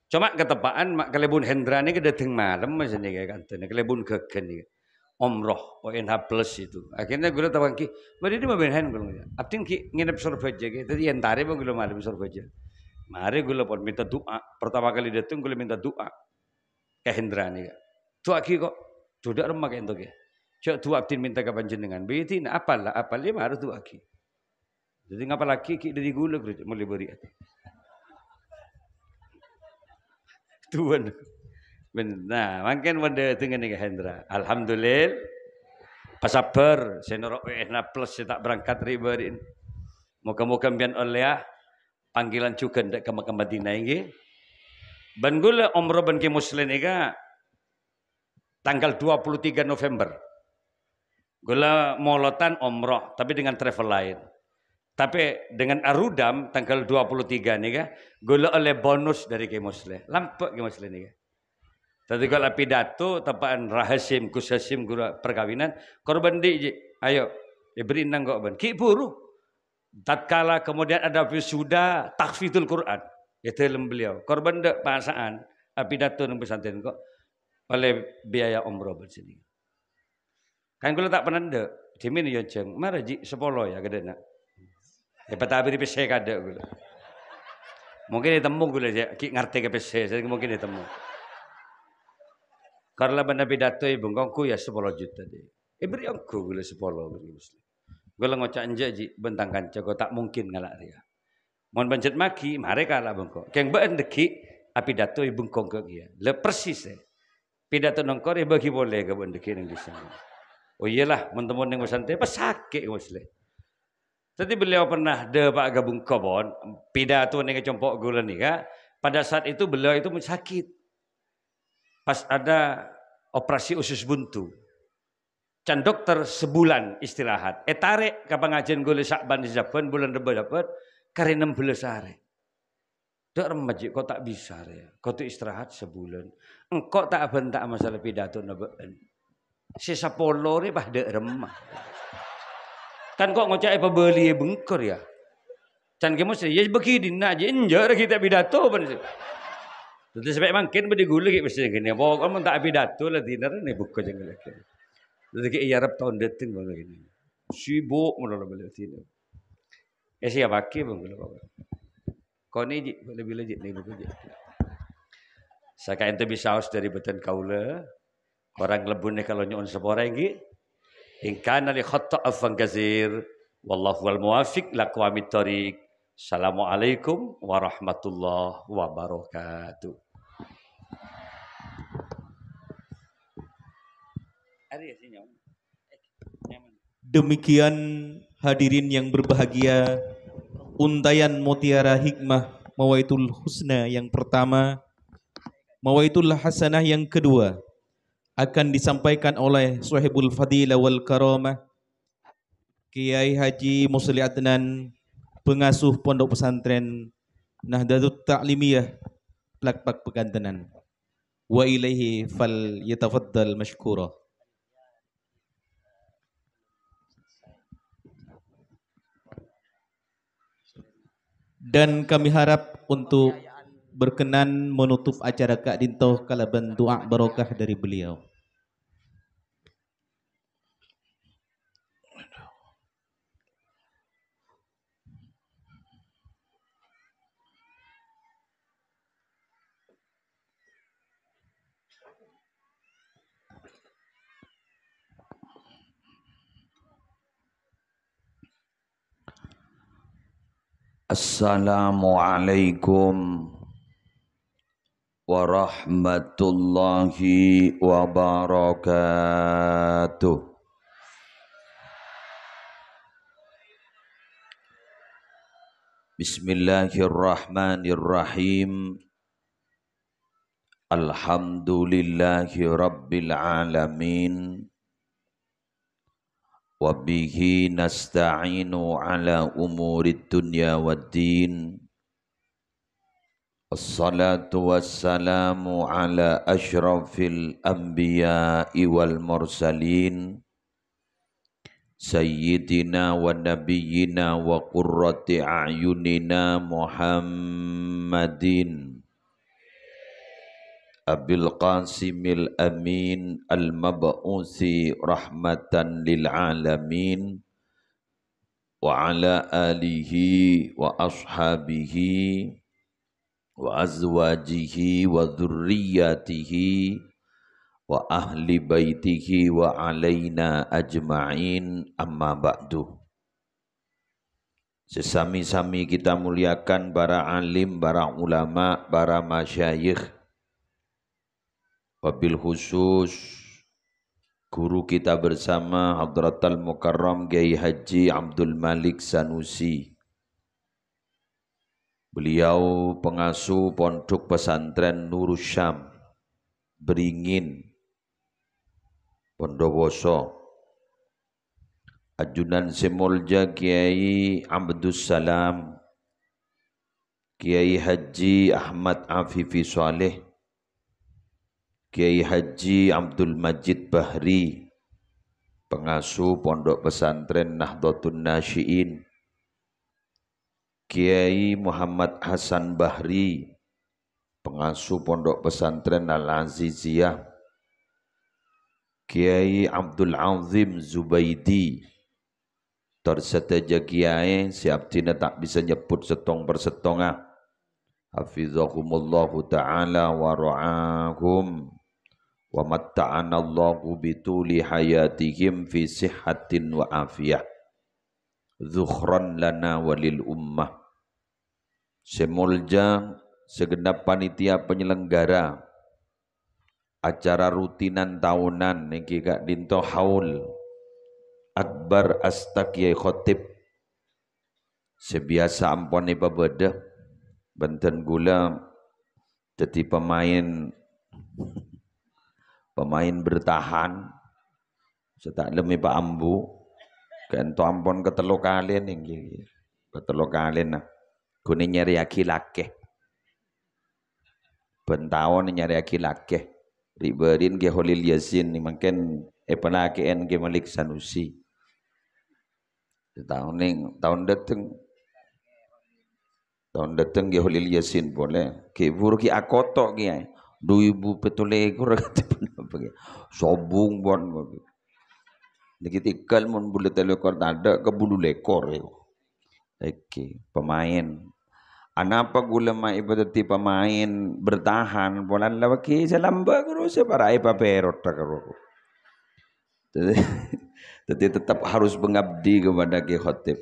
Speaker 1: Cuma ketepaan mak kelebun Hendra ni ke datang malam macam ni kayak kantor. Kelebun keken ni. umroh ONH plus itu. Akhirnya gue tahu ki, beri dia mabenhan gue. Abtin ki nginep Surabaya gitu. Tadi entare bang gue malam Surabaya. Mari gue pun minta doa. Pertama kali datang gue minta doa ke Hendra nih. Doa ki kok sudah remah kayak itu ki. Cok doa abtin minta ke panjenengan. Begitu apalah dia harus doa ki. Jadi ngapa lagi ki dari gue mulai beri. Tuan. Nah, makin pada dengan ni Hendra. Alhamdulillah. Pasaper, senor na plus saya tak berangkat riberin. Moga-moga bian oleh panggilan juga ndak ke Makkah Madinah ini. Ban gula umrah ban ke muslim ega tanggal 23 November. Gula molotan umrah tapi dengan travel lain. Tapi dengan Arudam tanggal 23 nih kan, gula oleh bonus dari ke muslim. Lampak ke muslim nih. Tadi kalau pidato tapaan rahasim kusasim guru perkawinan korban di ayo diberi nanggok ban ki buru tatkala kemudian ada wisuda tahfidzul Quran itu beliau korban dek pasaan pidato nang pesantren kok oleh biaya umroh bersini kan kalau tak pernah dek dimin yo jeng mara ji 10 ya gede nak petabi di PC kada gula mungkin ditemu gula ki ngerti ke PC jadi mungkin ditemu. Karena benda pidato ibu ngongku ya 10 juta deh. Beri aku gula 10 beri muslim. Gula ngocak anjaji bentang kanca kau tak mungkin ngalak dia. Mohon pencet maki, mari kalah bengkok. Keng beun deki pidato ibu ngongku dia. Le persis pidato nongkor bagi boleh ke beun deki nang disana. Oh iyalah, teman-teman yang santai pas sakit muslim. Tadi beliau pernah de Pak Gabung Kobon pidato ning compok gula nih kan. Pada saat itu beliau itu sakit. Pas ada operasi usus buntu. Can dokter sebulan istirahat. Tarik ke pengajian gue Syakban di Japon bulan Reba dapat karena 16 hari. Dok remaja kok tak bisa ya. Kau tu istirahat sebulan. Engkau tak bentak masalah pidato nabean. Sisa polo ni bah dek remah. Kan kok ngocak pembeli bengkor ya. Can kemus ya begini nak je enjar kita pidato ban. Jadi sampai makin beri gula kayak mesti gini. Bawa kamu tak pidato lah dinner ni buka jangan lagi. Jadi kayak Arab tahun deting kalau gini. Sibuk malah beli dinner. Siapa pakai bang gula. Kau ni je boleh je ni buku je. Saya ente bisa aus dari beten kaula. Orang lebun ni kalau nyon seborang lagi. Ingkana li khata afan gazir. Wallahu wal muwafiq laqwamit thariq. Assalamualaikum warahmatullahi wabarakatuh.
Speaker 2: Demikian hadirin yang berbahagia, untayan mutiara hikmah Mawaitul Husna yang pertama, Mawaitul Hasanah yang kedua akan disampaikan oleh Sahibul Fadilah wal Karamah Kiai Haji Musli Adnan, pengasuh Pondok Pesantren Nahdlatul Ta'limiyah Plakpak Pekantenan. Wa ilaihi fal yatafaddal mashkura. Dan kami harap untuk berkenan menutup acara Kak Dintoh kalaban doa barokah dari beliau.
Speaker 3: Assalamualaikum warahmatullahi wabarakatuh. Bismillahirrahmanirrahim. Alhamdulillahi rabbil alamin. Wabihi nasta'inu ala umurid dunya waddin. Assalatu wassalamu ala ashrafil anbiya'i wal mursalin. Sayyidina wa nabiyyina wa qurrati a'yunina Muhammadin Abil Qasimil Amin Al-Mab'usi Rahmatan lil Alamin wa ala alihi wa ashabihi wa azwajihi wa dhurriyyatihi wa ahli baitihi wa alaina ajma'in amma ba'du. Sesami-sami kita muliakan para alim, para ulama, para masyayikh, wabil khusus guru kita bersama Hadratal Mukarram Kiai Haji Abdul Malik Sanusi. Beliau pengasuh Pondok Pesantren Nurus Syam Beringin Bondowoso. Ajunan Semolja Kiai Abdus Salam, Kiai Haji Ahmad Afifi Saleh, Kiai Haji Abdul Majid Bahri, pengasuh Pondok Pesantren Nahdlatul Nasyiin, Kiai Muhammad Hasan Bahri, pengasuh Pondok Pesantren Al-Aziziyah, Kiai Abdul Azim Zubaidi, terseteja kiai siap tina tak bisa nyebut setong per setongah. Hafizahumullahu ta'ala wa ra'ahum wa matta'anallahu bituli hayatihim fi sihhatin wa afiyah. Zukhran lana walil ummah. Semolja segenap panitia penyelenggara acara rutinan tahunan niki Kak Dinto Haul Akbar Astaqiyai Khotib sebiasa ampone babeda benten gula jadi pemain bertahan setak lemi Pak Ambu kento ampon ketelu kalian niki ketelu kalian nah gune nyari aki lakeh bentawon nyari aki lakeh riberin ke Holil Yasin ni mungkin penakeen ke Malik Sanusi tahun datang ke Holil Yasin boleh ke buru ki akotok ki 2017 ekor sobung bon dikit ikal mun bulu telekor ada ke bulu lekor oke pemain anapa gula mai ibadati pemain bertahan bolan lawaki selamba guru separai paperot takaro jadi tetap harus mengabdi kepada Ki Khatib.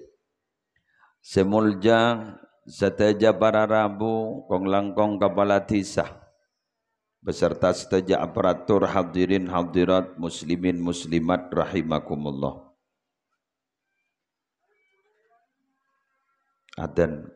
Speaker 3: Semulja seteja para Rabu kong langkong kepala tisah beserta seteja aparatur hadirin hadirat muslimin muslimat rahimakumullah. Adan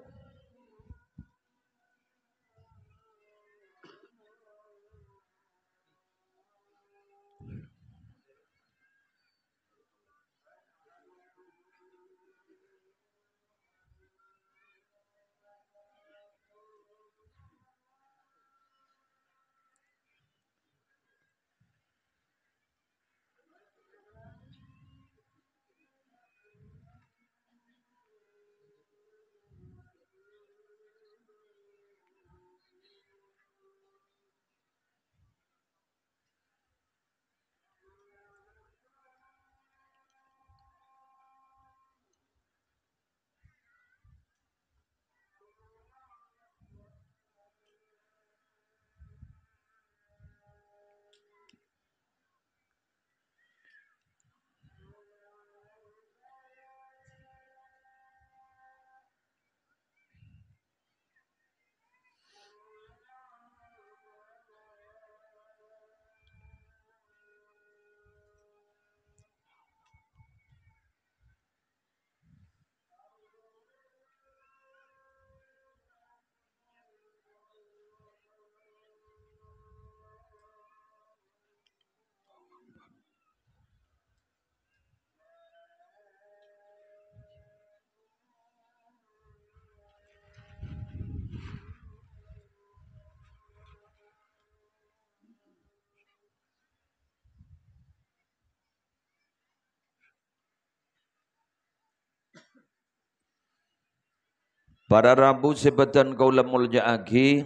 Speaker 3: para Rabu sebatan kaula mulja agi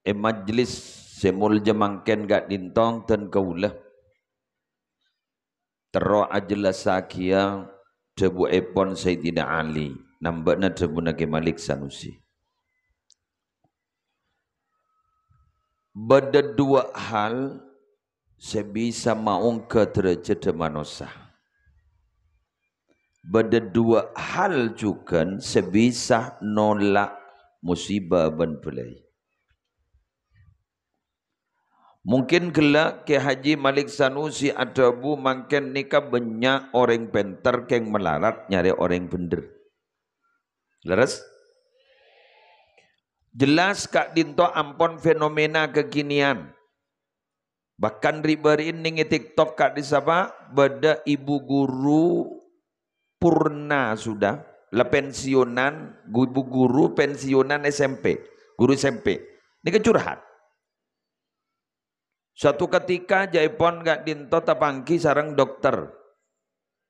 Speaker 3: majlis semul jemangken gak dintong ten kaulah tero ajelas sakia debu epon Sayyidina Ali nambakna debu nage Malik Sanusi. Beda dua hal sebisa maung ke derajat manusia. Beda dua hal juga sebisa nolak musibah dan belai. Mungkin gelak ke Haji Malik Sanusi ada bu mungkin nikah banyak orang penter keng melarat nyari orang bener. Leres? Jelas kak dinto ampon fenomena kekinian. Bahkan riberin ning TikTok kak disapa beda ibu guru purna sudah lah pensiunan ibu guru pensiunan SMP, guru SMP. Ini kecurhat. Suatu ketika jaipon gak dinto tapangki sarang dokter.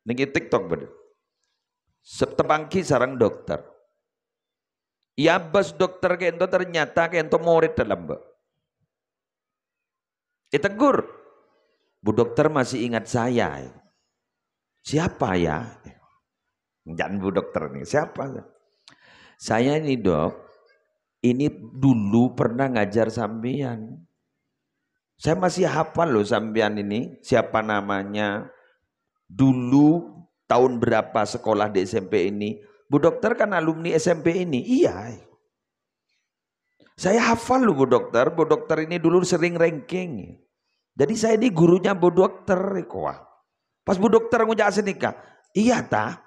Speaker 3: Ning TikTok beda. Tepangki sarang dokter. Ya bas dokter kento ternyata kento murid dalam mbak. Tegur. Bu dokter masih ingat saya. Siapa ya? Jangan bu dokter nih. Siapa? Saya ini dok. Ini dulu pernah ngajar sampean. Saya masih hafal loh sampean ini. Siapa namanya? Dulu tahun berapa sekolah di SMP ini? Bu dokter kan alumni SMP ini. Iya. Saya hafal loh bu dokter. Bu dokter ini dulu sering ranking. Jadi saya ini gurunya bu dokter. Pas bu dokter ngujak senikah. Iya ta?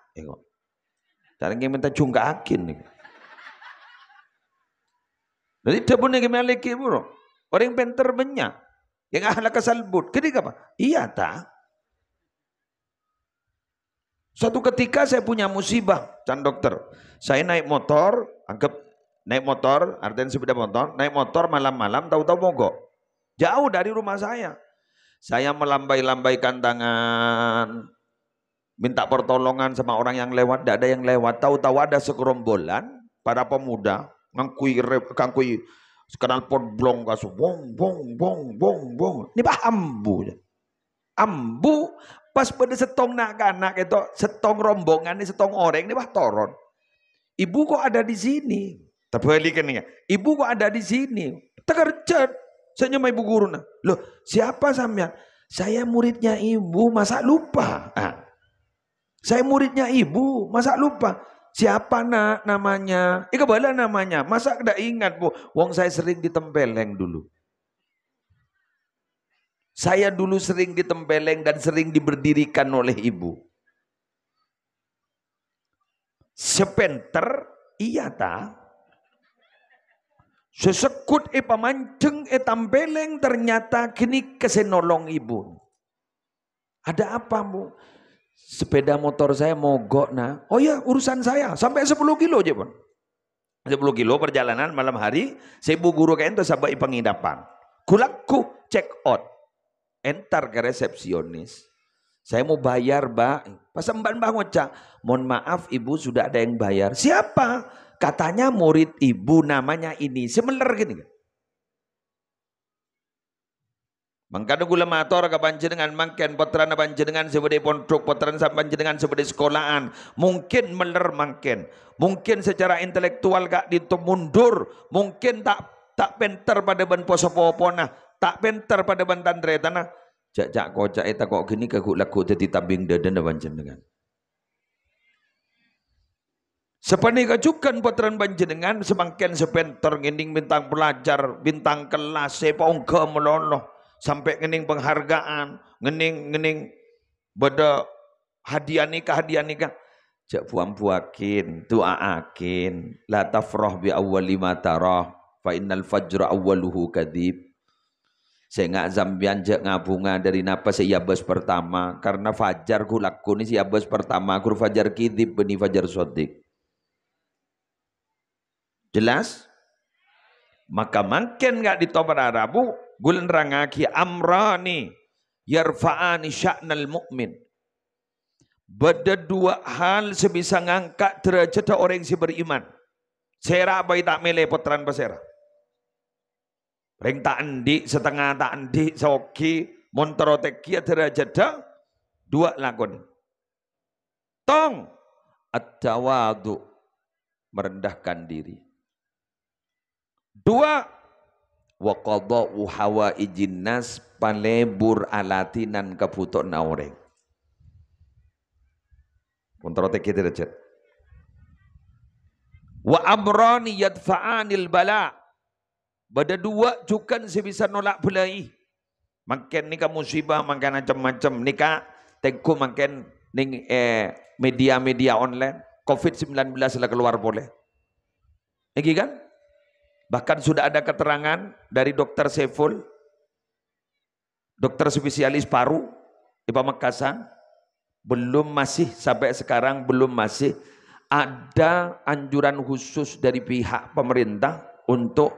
Speaker 3: Cara minta cungkakin. Jadi dapun yang memiliki bro. Orang penter banyak. Yang ahlak kesalbut. Ketika apa? Iya ta? Suatu ketika saya punya musibah, can dokter. Saya naik motor, anggap naik motor, artinya sepeda motor, naik motor malam-malam, tahu-tahu mogok. Jauh dari rumah saya. Saya melambai-lambaikan tangan, minta pertolongan sama orang yang lewat, tidak ada yang lewat. Tahu-tahu ada segerombolan para pemuda, ngangkui sekarang pot blong kasu, bong bong bong bong bong. Ini bah ambu, ambu. Pas pada setong nak itu, setong rombongan ini setong orang ini bah toron. Ibu kok ada di sini? Terbalikan nih, ibu kok ada di sini? Tekerjat, saya nyamai ibu guru nah. Loh, siapa sampean? Saya muridnya ibu, masa lupa? Saya muridnya ibu, masa lupa? Siapa nak namanya? Kebala namanya. Masa tidak ingat bu? Wong saya sering ditempeleng dulu. Saya dulu sering ditempeleng dan sering diberdirikan oleh ibu. Sepenter, iya ta? Sesekut pamanceng tampeleng ternyata kini kesenolong ibu. Ada apa bu? Sepeda motor saya mogok nah. Oh ya urusan saya sampai 10 kilo aja pun. 10 kilo perjalanan malam hari. Saya bu guru kayak itu sampai penginapan. Kulaku check out. Entar ke resepsionis. Saya mau bayar mbak. Pas mbak ngocak. Mohon maaf ibu sudah ada yang bayar. Siapa? Katanya murid ibu namanya ini. Semeler gini. Mangkana gula mator ka panjenengan mangken potran panjenengan sebagai pondok potran panjenengan sebagai sekolahan mungkin meler mangken mungkin secara intelektual gak dito mundur mungkin tak penter pada ban poso-popona tak penter pada ban tandretana jak kocak eta kok gini kaguk lagu dadi tabing dadan panjenengan sepani kajukan potran panjenengan semangken sepenter ngening bintang pelajar bintang kelas sepongga meloloh sampai ngening penghargaan, ngening beda hadiah nikah. Jak puam-puakin, doaakin, la tafrah bi awwali ma tarah, fa innal fajra awwaluhu kadhib. Saya nggak zambian jak ngabunga dari napa saya bos pertama karena fajar ku lakuni si bos pertama kur fajar kidib beni fajar sodik. Jelas? Maka makin nggak ditobar Arabu gulen rangaki amrani yarfa'ani sya'nal mu'min. Beda dua hal sebisa ngangkat derajat orang yang beriman. Sera bayi tak mele potran pasera. Ring tak endi setengah tak endi soki montoro teki derajat dah dua lakon. Tong at-tawadu merendahkan diri. Dua wa qada'u hawaijin nas palebur alatinan kebutuhan orang. Montoro teki derajat. Wa amrani yadfa'anil bala. Bada dua juga sebisa nolak belai. Makin nikah musibah, makin macam-macam. Nikah tengku makin ning media-media online. COVID-19 lah keluar boleh. Lagi kan? Bahkan sudah ada keterangan dari dokter Saiful, dokter spesialis paru di Pamekasan, belum masih sampai sekarang belum masih ada anjuran khusus dari pihak pemerintah untuk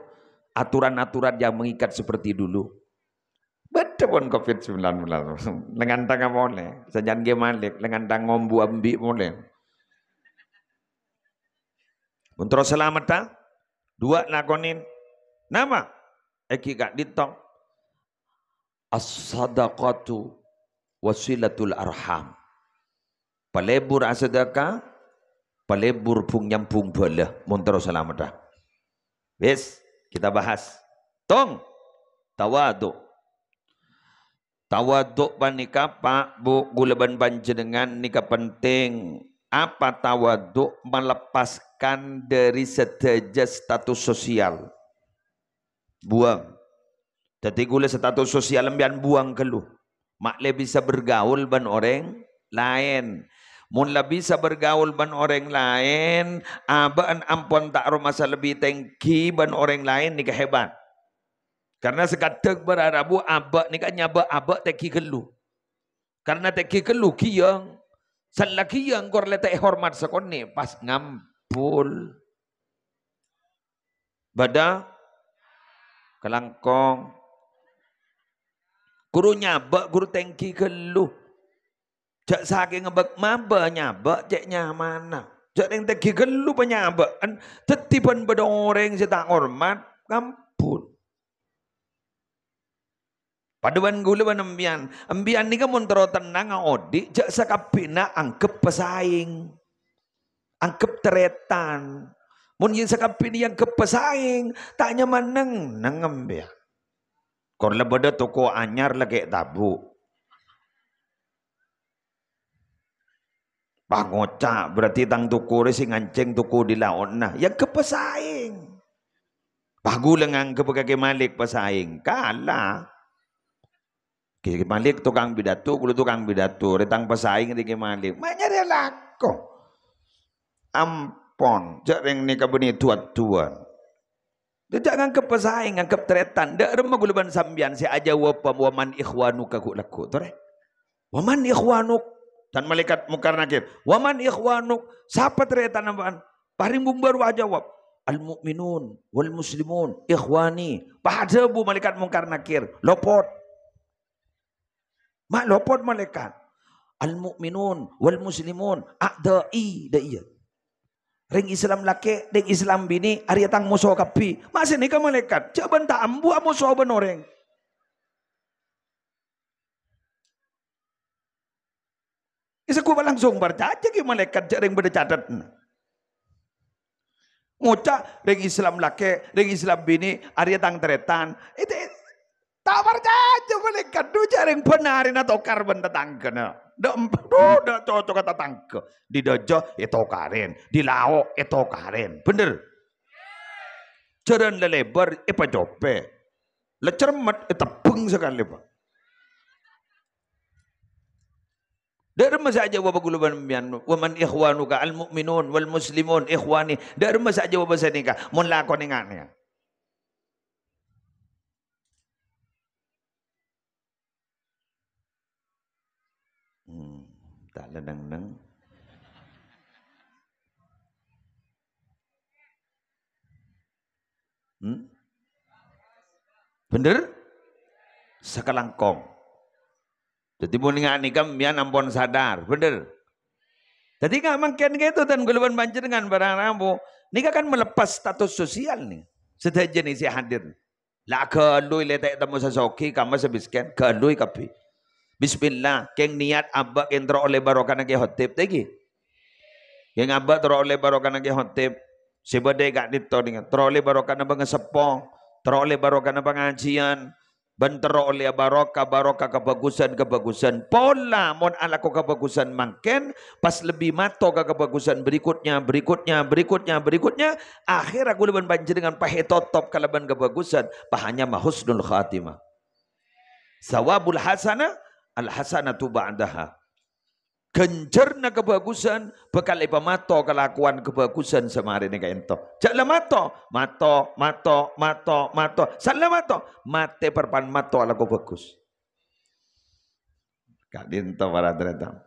Speaker 3: aturan-aturan yang mengikat seperti dulu. Betul pun COVID-19. Lengan tangan boleh, sejan gemalik, lengan tangan ngombu ambi boleh. Untuk selamat tak? Dua lakonin. Nama? Eki kak ditong. As-sadaqatu wasilatul arham. Palebur asadaka, palebur pung nyampung belah. Muntaro selamat dah. Wes, kita bahas. Tong, tawadu. Tawadu panika pak bu gulaban panjenengan nika penting. Apa tawadu? Melepaskan dari sedaja status sosial. Buang. Jadi gula status sosial lembian buang keluh. Makle bisa bergaul ban orang lain. Mula bisa bergaul ban orang lain, abaan ampun tak masa lebih tengki ban orang lain ni hebat. Karena sekatek berarabu abak ni kan nyabak abak teki kelu. Karena teki kelu kiyang, salah kiyang kor letak hormat sekoni pas ngampul. Bada kelangkong. Guru nyabak guru tengki kelu. Jak saking ngebak maba nyabak cek nyamana. Jak yang teki kelu penyabak. Tetipan pada orang yang hormat ngampul. Paduan gula ban embian. Embian ni kan montoro tenang odik. Jak sakapina angkep pesaing. Angkep teretan. Mun yin sakapina yang kepesaing. Tak nyaman nang embian. Korla bada toko anyar lagi tabu. Pangocak berarti tang toko resi nganceng toko di laon nah. Yang kepesaing. Pagu lengang kepegake malik pesaing. Kalah. Kiki malik tukang bidato, kulo tukang bidato, retang pesaing di malik. Maknya dia lako. Ampon, jarang ni kabeni tuat-tuan. Dia jangan kepesaing, angkep teretan. Dak remah gulaban sambian si aja wapa waman ikhwanuka ku laku. Tore. Waman ikhwanuk dan malaikat mungkar nakir. Waman ikhwanuk, siapa teretan apaan? Parimbung baru aja wap. Al-mu'minun wal muslimun ikhwani. Pahadabu malaikat mungkar nakir. Lopot. Mak lopot malaikat. Al-mu'minun wal muslimun a'da'i da'iyat. Ring Islam laki, ring Islam bini, ariatang musuh kapi. Masih ni ka malaikat. Jaban tak ambu musuh ban orang. Isa ko langsung bercaca ki malaikat ring bercatat. Ngucak ring Islam laki, ring Islam bini, ariatang teretan. Itu tak percaya malaikat du jaring benarin atau karban tetangga na. Dak cocok kata tangga. Di dojo itu karen, di lauk itu karen. Bener. Jaran lelebar apa jope. Lecermat tebeng sekali Pak. Dari masa aja wabah guluban mian, waman ikhwanuka al mu'minun wal muslimun ikhwani. Dari masa aja wabah senika, mun lakon ingatnya. Tak ledang-dang. Bener? Sekelangkong. Jadi pun ingat ni kam biar ampun sadar, bener. Jadi nggak makin gitu dan guluban banjir dengan barang rambu. Ni kan melepas status sosial nih. Sedaja nih si hadir. La kelui letak temu sasoki kamu sebiskan kelui kapi. Bismillah, keng niat abak yang teroleh barokah nagi hotip tegi. Keng abak teroleh barokah nagi hotip. Sebadai gak dito dengan teroleh barokah na bang sepong, teroleh barokah na pengajian, ban teroleh barokah kebagusan. Pola mon ala ko kebagusan mangken, pas lebih mato ke kebagusan berikutnya. Akhir aku leban banjir dengan pahe totop kalaban kebagusan, pahanya mahusnul khatimah. Sawabul hasanah al-hasanatu ba'daha. Gencerna kebagusan bekal ipa mato kelakuan kebagusan semari ni kaento. Jaklah mato. Salah mato. Mate perpan mato ala ko bagus. Kak dinto para datang.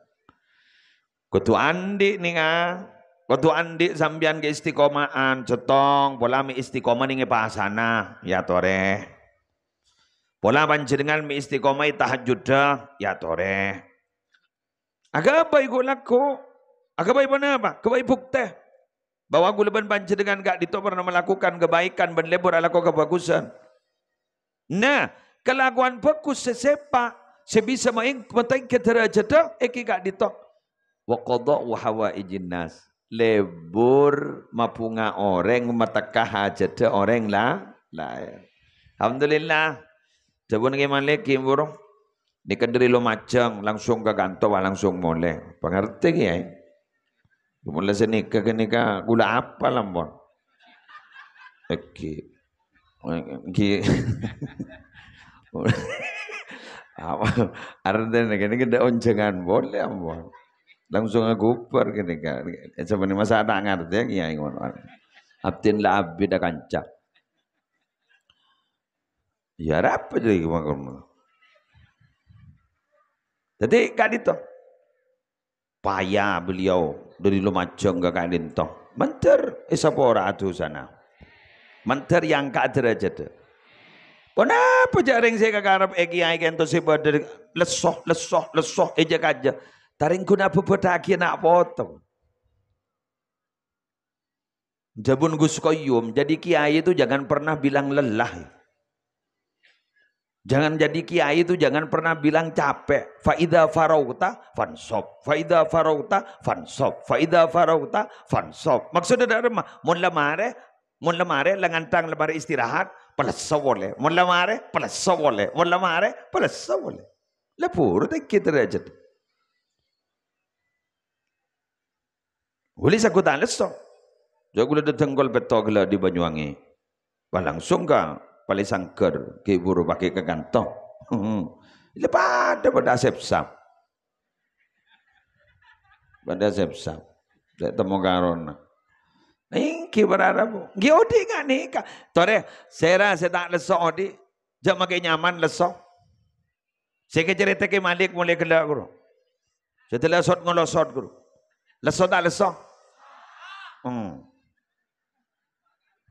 Speaker 3: Kutu andi ninga. Kutu andi sambian ke istiqomaan cetong pola mi istiqomah ninge pasana ya tore. Pola panjenengan mi istiqomah tahajud ya tore. Agak apa iku laku? Agak baik mana apa? Kebaik bukti. Bahwa aku leban panjenengan gak dito pernah melakukan kebaikan ben lebur ala ko kebagusan. Nah, kelakuan bagus sesepa sebisa main penting ke derajat eki gak dito. Wa qada wa hawaijin nas. Lebur mapunga orang matakah hajat orang lain. Alhamdulillah. Jabun ke maliki burung. Ni kendiri lo macang langsung ke kantor langsung mulai. Pengerti ya? Mulai senikah gula apa lambon? Oke. Apa? Artinya kini kita oncengan boleh ambon. Langsung aku per kini kan. Sebenarnya masa tak ngerti ya ingon. Abdin lah abdi dah kancak. Ya apa jadi kamu? Jadi kak dito. Payah beliau dari Lumajang ke kak dito. Menter isapora atu sana. Menter yang kak derajat. Kenapa jaring saya kagarap egi ai kento seba dari lesoh ejak aja. Taring kuna bebedaki nak potong. Jabun Gus Koyum jadi kiai itu jangan pernah bilang lelah. Jangan jadi kiai itu jangan pernah bilang capek. Faida farauta fansop. Faida farauta fansop. Faida farauta fansop. Maksudnya dari rumah. Mun lemare langantang lemare istirahat. Pelesa boleh. Mun lemare pelesa boleh. Mun lemare pelesa boleh. Lepur tak kita aja. Boleh saya kutan lesok. Jadi kalau datang kol betok lah di Banyuwangi. Langsung ka. Paling sangker ke buru pakai ke kantong. Lepas pada sepsam. Pada sepsam. Saya temu karona. Ini berada bu. Giodi nggak nih kak? Tore, saya tak lesok odi. Jangan makin nyaman lesok. Saya cerita ke Malik mulai kelak guru. Setelah lesot ngolosot guru. Lesot tak lesok.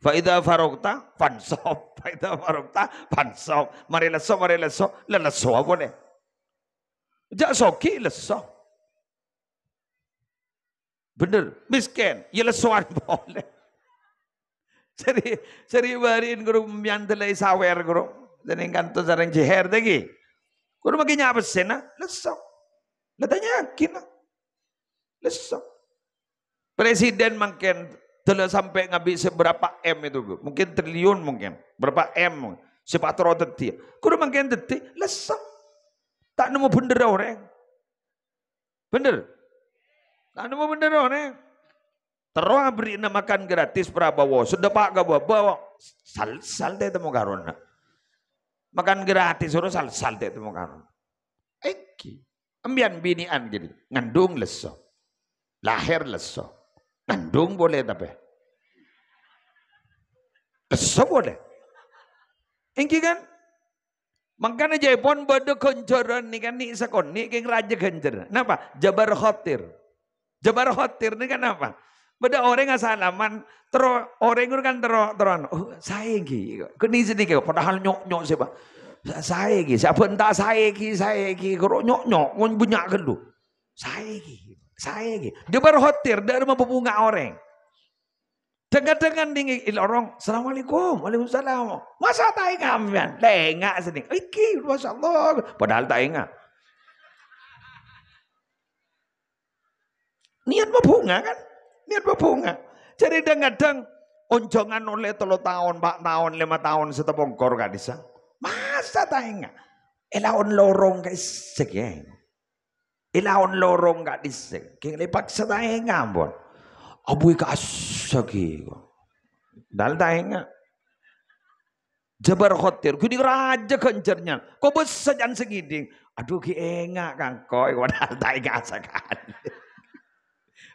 Speaker 3: Faida farokta fansop. Faida farokta fansop. Mari leso leso boleh. Jak soki leso. Bener, miskin, ya lesoan boleh. Seri barin guru miantelai sawer guru. Dan kantor sarang jeher lagi. Guru makin apa sena leso. Latanya yakin leso. Presiden makin telah sampai ngabi seberapa M itu, mungkin triliun mungkin, berapa M, sepatro detik, kurang mungkin detik, lesok, tak nemu bener orang, bener, tak nemu bener orang, terus beri makan gratis Prabowo, sudah pak gak bawa, sal deh temu karona, makan gratis suruh sal deh temu karona, ambian binian jadi, ngandung lesok, lahir lesok. Kandung boleh tapi. Leso boleh. Engki kan. Makanya Jepun pada kencaran ni kan ni sakon ni keng raja kencar. Kenapa? Jabar khatir. Jabar khatir ni kan apa? Pada orang asalaman terus orang itu kan terus oh saya ki. Kini sedikit padahal nyok siapa? Saya ki. Siapa entah saya ki kalau nyok mun bunyak gelu. Saya ki. Dia baru hotir dari bunga orang. Dengan dingin ilorong, assalamualaikum, waalaikumsalam. Masa tak ingat ambian, lengak sini. Iki, masya Allah. Padahal tak ingat. Niat berbunga kan? Niat berbunga. Jadi kadang onjongan oleh 3 tahun, 4 tahun, 5 tahun setepongkor gak bisa. Masa tak ingat? Elaon lorong gak isek ya. Elaon lorong gak isek. Kaya lepaksa tak ingat pun. Abu ka asagi. Dal tak ingat. Jabar khotir. Kini raja kencernya. Kau besar jangan segiding. Aduh ki enggak kan kau. Padahal tak ingat asakan.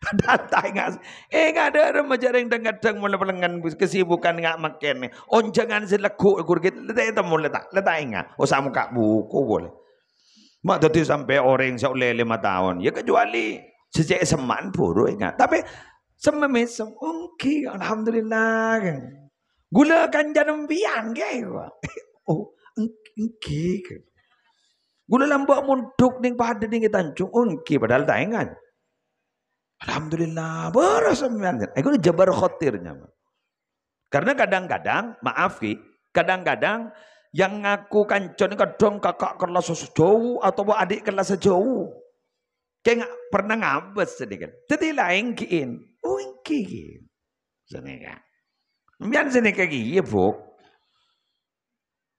Speaker 3: Padahal tak ingat. Enggak ada remaja yang kadang mulai pelengan kesibukan enggak makan. On jangan seleku. Kurgit letak mulai tak ingat. Oh sama kak buku boleh. Mak tadi sampai orang seoleh 5 tahun. Ya kecuali sejak seman puru ingat. Tapi sememesem. Oke. Alhamdulillah. Gula kanjan biang gaya. Oh, engki. Gula lambak munduk ning pada ning tancung. Engki padahal tak ingat. Alhamdulillah, berasamian. Itu jabar khotirnya. Karena kadang-kadang, maaf Ki, kadang-kadang yang ngaku kancon kadang kakak kelas sejauh atau adik kelas sejauh. Kayak nggak pernah ngabes sedikit. Jadi lain kiin. Oh, engki. Sedikit. Biar sini kayak gini, Buk.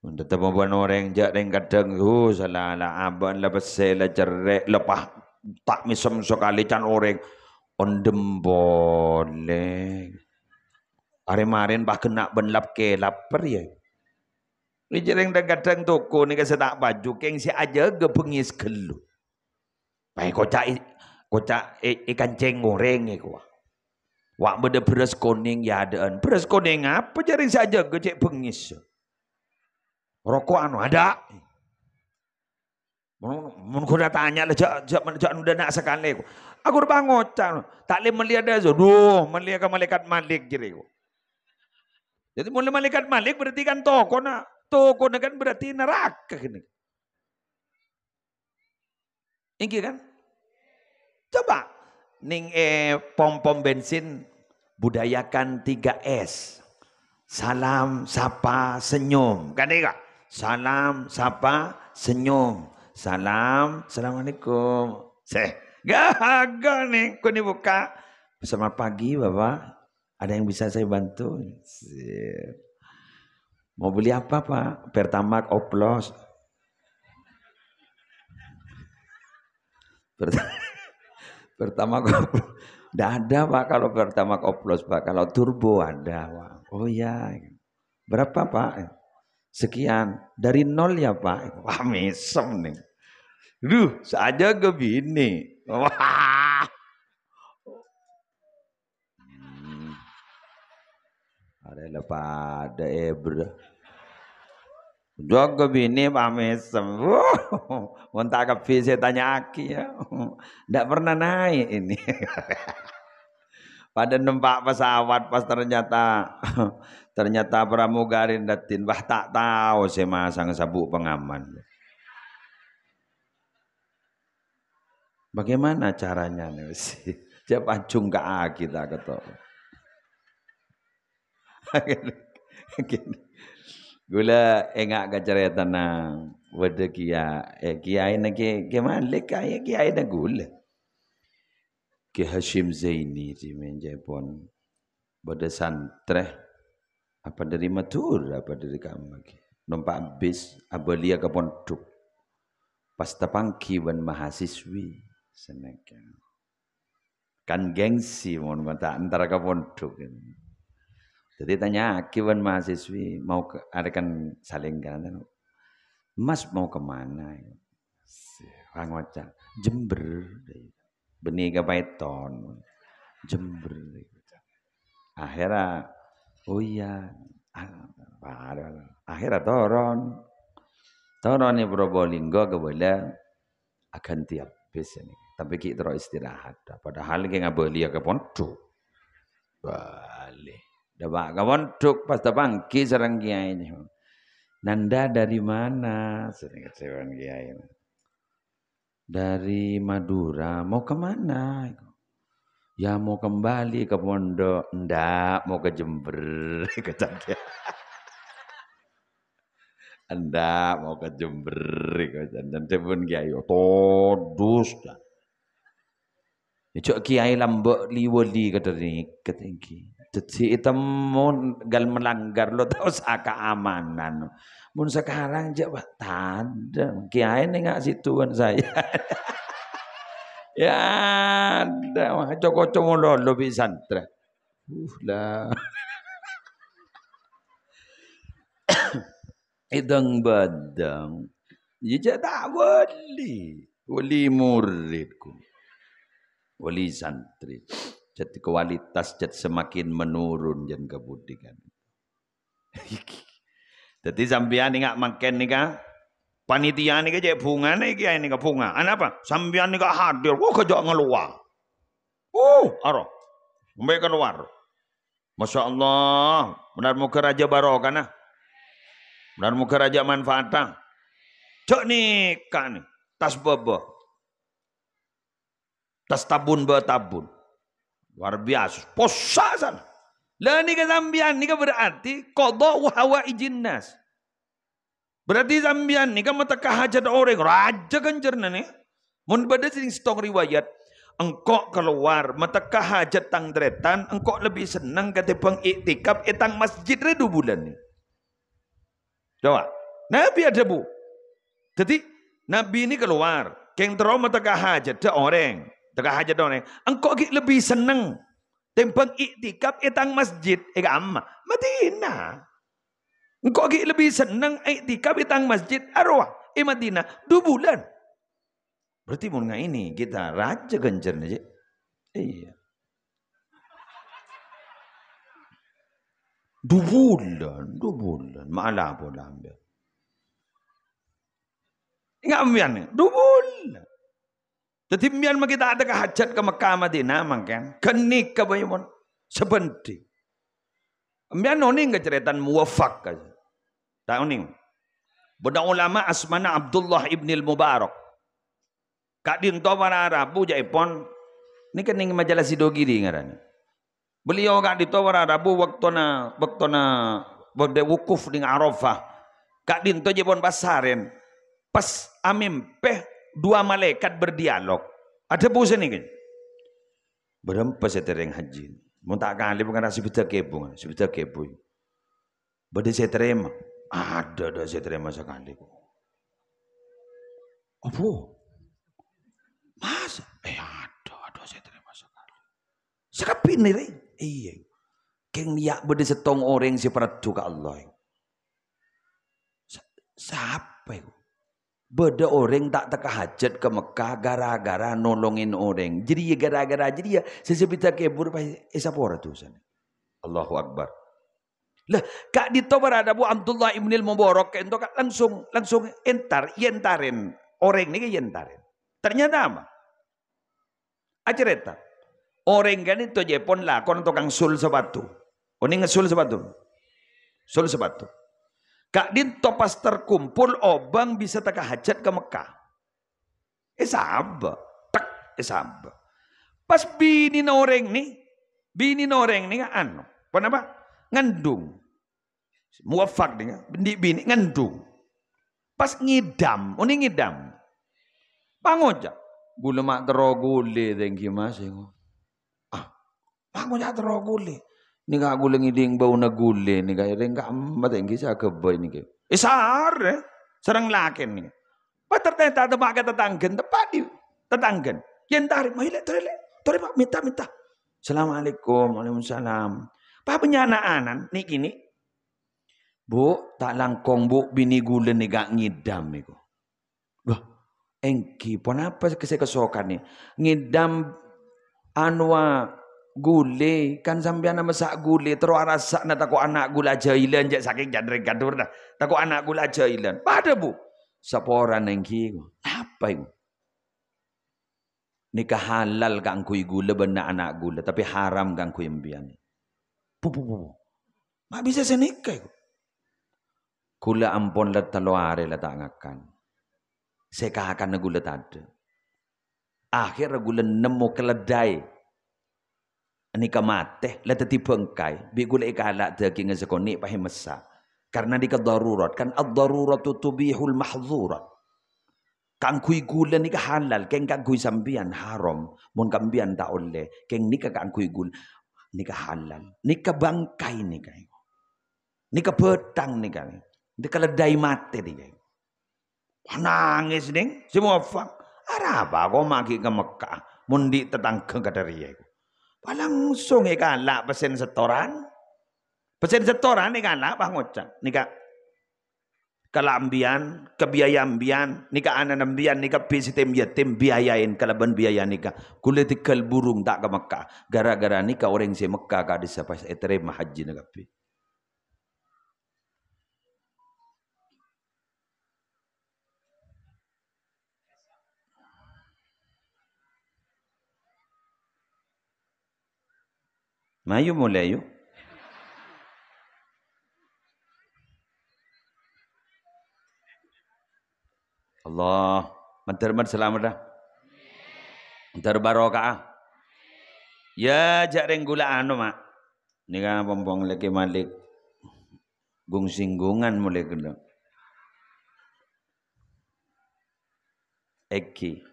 Speaker 3: Untuk teman orang jak yang kadang salah aban lah besar lah cerai lepas tak misem sekali can orang ondem boleh. Hari-marin bah kena benlap ke lapar ya. Ini jarang kadang toko ni kasi tak baju keng si aja gebengis gelu. Baik kocak ikan ceng goreng ya kuah. Wak beda beras kuning ya adaan. Beras kuning apa jaring saja gecek bengis. Rokok anu ada. Mun kuda tanya lah jak udah nak sekali. Aku udah bangocan. Tak boleh melihat dah. Duh, melihat ke malaikat Malik jadi. Jadi mulai malaikat Malik berarti kan toko nak. Toko nak kan berarti neraka gini. Ini kan? Coba ning pom-pom bensin budayakan 3S. Salam, sapa, senyum. Kan enggak? Salam, sapa, senyum. Salam, assalamualaikum. Gagal nih, kau ni buka. Selamat pagi Bapak. Ada yang bisa saya bantu? Mau beli apa Pak? Pertamax oplos. Pertama tidak ada Pak kalau pertama oplos Pak. Kalau turbo ada Pak. Oh ya. Berapa Pak? Sekian. Dari 0 ya Pak. Wah mesem nih. Duh, saja gebini. Wah. Ada pada ebra. Jaga bini Pak mesem. Montak kafe saya tanya Aki ya. Tidak pernah naik ini. Pada numpak pesawat pas ternyata pramugari datin. Wah tak tahu saya masang sabuk pengaman. Bagaimana caranya nih? Siapa acung ke Aki tak ketok. Gula enggak cerita nang wede kiai nake kemana kiai na gula Ki Hashim Zaini di Menjepon pada santre apa dari Madura apa dari Kamagi numpak bis abalia ke pondok pas tapangki wan mahasiswi seneka kan gengsi mon mata antara ke pondok jadi tanya kiwan mahasiswi mau ada kan saling kan Mas mau kemana? Ngocak Jember, benih ke Python, Jember. Akhirnya, oh iya, akhirnya toron nih Probolinggo kebelah akan tiap bis ini. Tapi kita terus istirahat. Padahal kita nggak boleh ke pondok, balik. Dah pondok pas pangki serang kiai ini. Nanda dari mana? Sering kecewan kiai. Dari Madura. Mau kemana? Ya mau kembali ke pondok, ndak mau ke Jember, kata dia. Ndak mau ke Jember, kata dan telepon kiai, todus dah. Cok kiai lambek liwali kata ni, kata ini. Jadi itu mon gal melanggar lo tahu keamanan. Mun sekarang jawab tanda kiai ni ngak situan saya. Ya ada mah cocok lo pesantren. Lah idang badang. Ya tak wali muridku. Wali santri. Jadi kualitas semakin menurun jan kebudikan. Jadi sampean ingat makan nih kan? Panitia nih kayak bunga nih kayak ini bunga. Apa? Sampean nih hadir. Kejak ngeluar. Aro. Sampai keluar. Masya Allah. Benar muka raja barokah nah. Benar muka raja manfaatah. Cok nih kan. Tas bebe. Tas tabun bertabun. Luar biasa. Posasan. Lah ni ke sambian ni ke berarti qada wa hawaijin nas. Berarti sambian ni kan mata hajat orang raja kencerna ni. Mun pada sing stong riwayat engkau keluar mata hajat tang dretan engkau lebih senang ketimbang iktikaf etang masjid 2 bulan ni. Coba. Nabi ada bu. Jadi Nabi ini keluar, keng terus mata hajat te orang. Tengah hajat orang, engkau lebih senang timbang iktikaf etang masjid, amma Madinah. Engkau lebih senang iktikaf etang masjid arwah, Madinah 2 bulan. Berarti mun ini kita raja gencer aja. Iya. 2 bulan, malah pun ambil. Ingat ambil 2 bulan. Jadi mian kita ada hajat ke Mekah Madinah mangkan kenik ke bayamon sebentar. Mian noning ke ceritaan muwafaq aja. Tak noning. Benda ulama asmana Abdullah ibn al-Mubarak. Kak dinto para Arabu jaipon ni kening majalah Sidogiri ngaran. Beliau kak dinto para Arabu waktuna berde wukuf ning Arafah. Kak dinto jaipon pasaren. Pas amimpe 2 malaikat berdialog. Ada bosan ni kan? Berapa setereng haji? Mau tak kali bukan sebita kepo. Bade saya terima. Ada saya terima sekali. Apa? Masa? Ada saya terima sekali. Sekali ni re? Iya. Keng niak bade setong orang si peratu ke Allah. Siapa itu? Beda orang tak teka hajat ke Mekah gara-gara nolongin orang. Jadi ya gara-gara jadi ya sesebita kebur siapa orang tu sana. Allahu Akbar. Lah kak dito berada Bu Abdullah ibn al-Mubarak ento langsung yentarin orang ni yentarin. Ternyata apa? Acerita. Orang kan itu jepon lah kon tukang sul sepatu. Oni ngesul sepatu. Sul sepatu. Kak dinto pas terkumpul obang bisa teka hajat ke Mekah. Sabar. Sabar. Pas bini noreng ni apa? Ngandung. Muwafaq dia, bini ngandung. Pas ngidam, Pangoja. Gula mak terogule thank you Mas. Pangoja terogule. Ni ka guleng iding bau na gule ni kaya ring ka amat sa kebay ni kaya. Sar sarang lakin ni. Patar tayo tamaga tatanggan tepat di tatanggan. Yan tarik mahila tori pak minta. Assalamualaikum, waalaikumsalam. Pa penyanaanan ni kini. Bu tak langkong bu bini gulen ni gak ngidam ni ko. Wah engki pon apa kesokan ni ngidam anwa gule kan sampean masak gule terus rasa na tako anak gula jailan jak saking jadreng gadur dah tako anak gula jailan pada bu saporan engki apa itu nikah halal kang kui gula benda anak gula tapi haram kang kui embian bu mak bisa senikah itu gula ampon let teluare let tak ngakan sekahakan gula tade akhir gula nemu keledai Nika mate la tati bengkai bi gule kala daging zakoni pahe mesa karena dika darurat kan ad-daruratu tubihul mahdzurat kang kui gula nika halal keng kang kui sambian haram mun kambian tak oleh keng nika kang kui gul nika halal nika bangkai nika petang nika ledai mate nika nangis ning semua fak araba ko magi ke Mekah mun di tetangga kadari langsung ikala pesen setoran ikala pangocak nika kalambian kebiayambian nika ananambian nika pisitem yatim biayain kalaban biaya nika kulit ikal burung tak ke Mekah gara-gara nika orang si Mekah ka disapas eterema haji nagapi mayu mulai yuk Allah mantar selamat dah mantar barokah ya jareng gula anu mak ni kan pompong lagi malik singgungan mulai kena eki